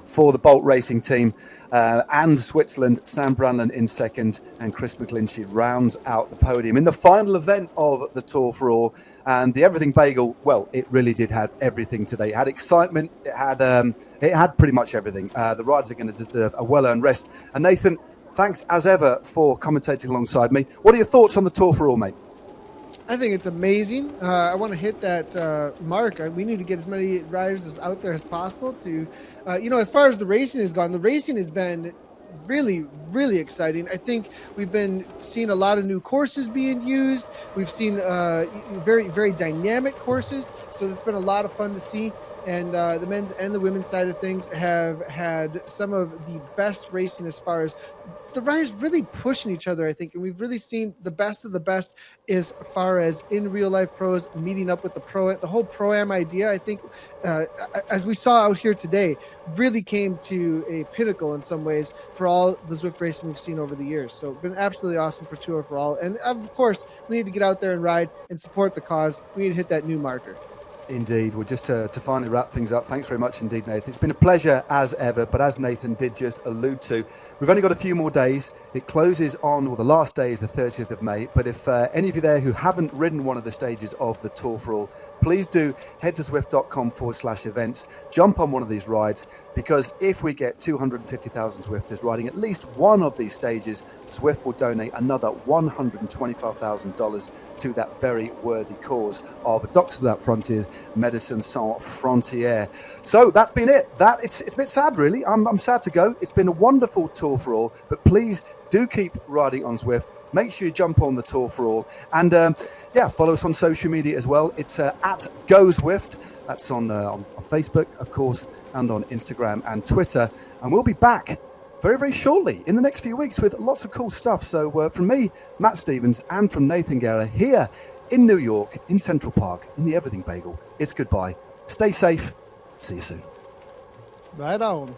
for the Bolt Racing team, and Switzerland. Sam Branlin in second, and Chris McGlinchey rounds out the podium in the final event of the Tour for All. And the Everything Bagel, well, it really did have everything today. It had excitement. It had pretty much everything. The riders are going to deserve a well-earned rest. And Nathan, thanks as ever for commentating alongside me. What are your thoughts on the Tour for All, mate? I think it's amazing. I want to hit that mark. We need to get as many riders out there as possible to, you know, as far as the racing has gone, the racing has been really, really exciting. I think we've been seeing a lot of new courses being used. We've seen very, very dynamic courses. So it's been a lot of fun to see. And the men's and the women's side of things have had some of the best racing as far as the riders really pushing each other, I think. And we've really seen the best of the best as far as in real life pros meeting up with the whole Pro-Am idea, I think, as we saw out here today, really came to a pinnacle in some ways for all the Zwift racing we've seen over the years. So it's been absolutely awesome for Tour for All. And of course, we need to get out there and ride and support the cause. We need to hit that new marker. Indeed. Well, just to finally wrap things up, thanks very much indeed, Nathan. It's been a pleasure as ever, but as Nathan did just allude to, we've only got a few more days. It closes on, well, the last day is the 30th of May, but if any of you there who haven't ridden one of the stages of the Tour for All, please do head to Zwift.com/events, jump on one of these rides, because if we get 250,000 Zwifters riding at least one of these stages, Zwift will donate another $125,000 to that very worthy cause of Doctors Without Frontiers, Médecins Sans Frontières. So that's been it. It's a bit sad, really. I'm sad to go. It's been a wonderful Tour for All, but please do keep riding on Zwift. Make sure you jump on the Tour for All. And follow us on social media as well. It's at GoZwift. That's on Facebook, of course, and on Instagram and Twitter. And we'll be back very, very shortly in the next few weeks with lots of cool stuff. So from me, Matt Stevens, and from Nathan Guerra here in New York, in Central Park, in the Everything Bagel, it's goodbye. Stay safe. See you soon. Right on.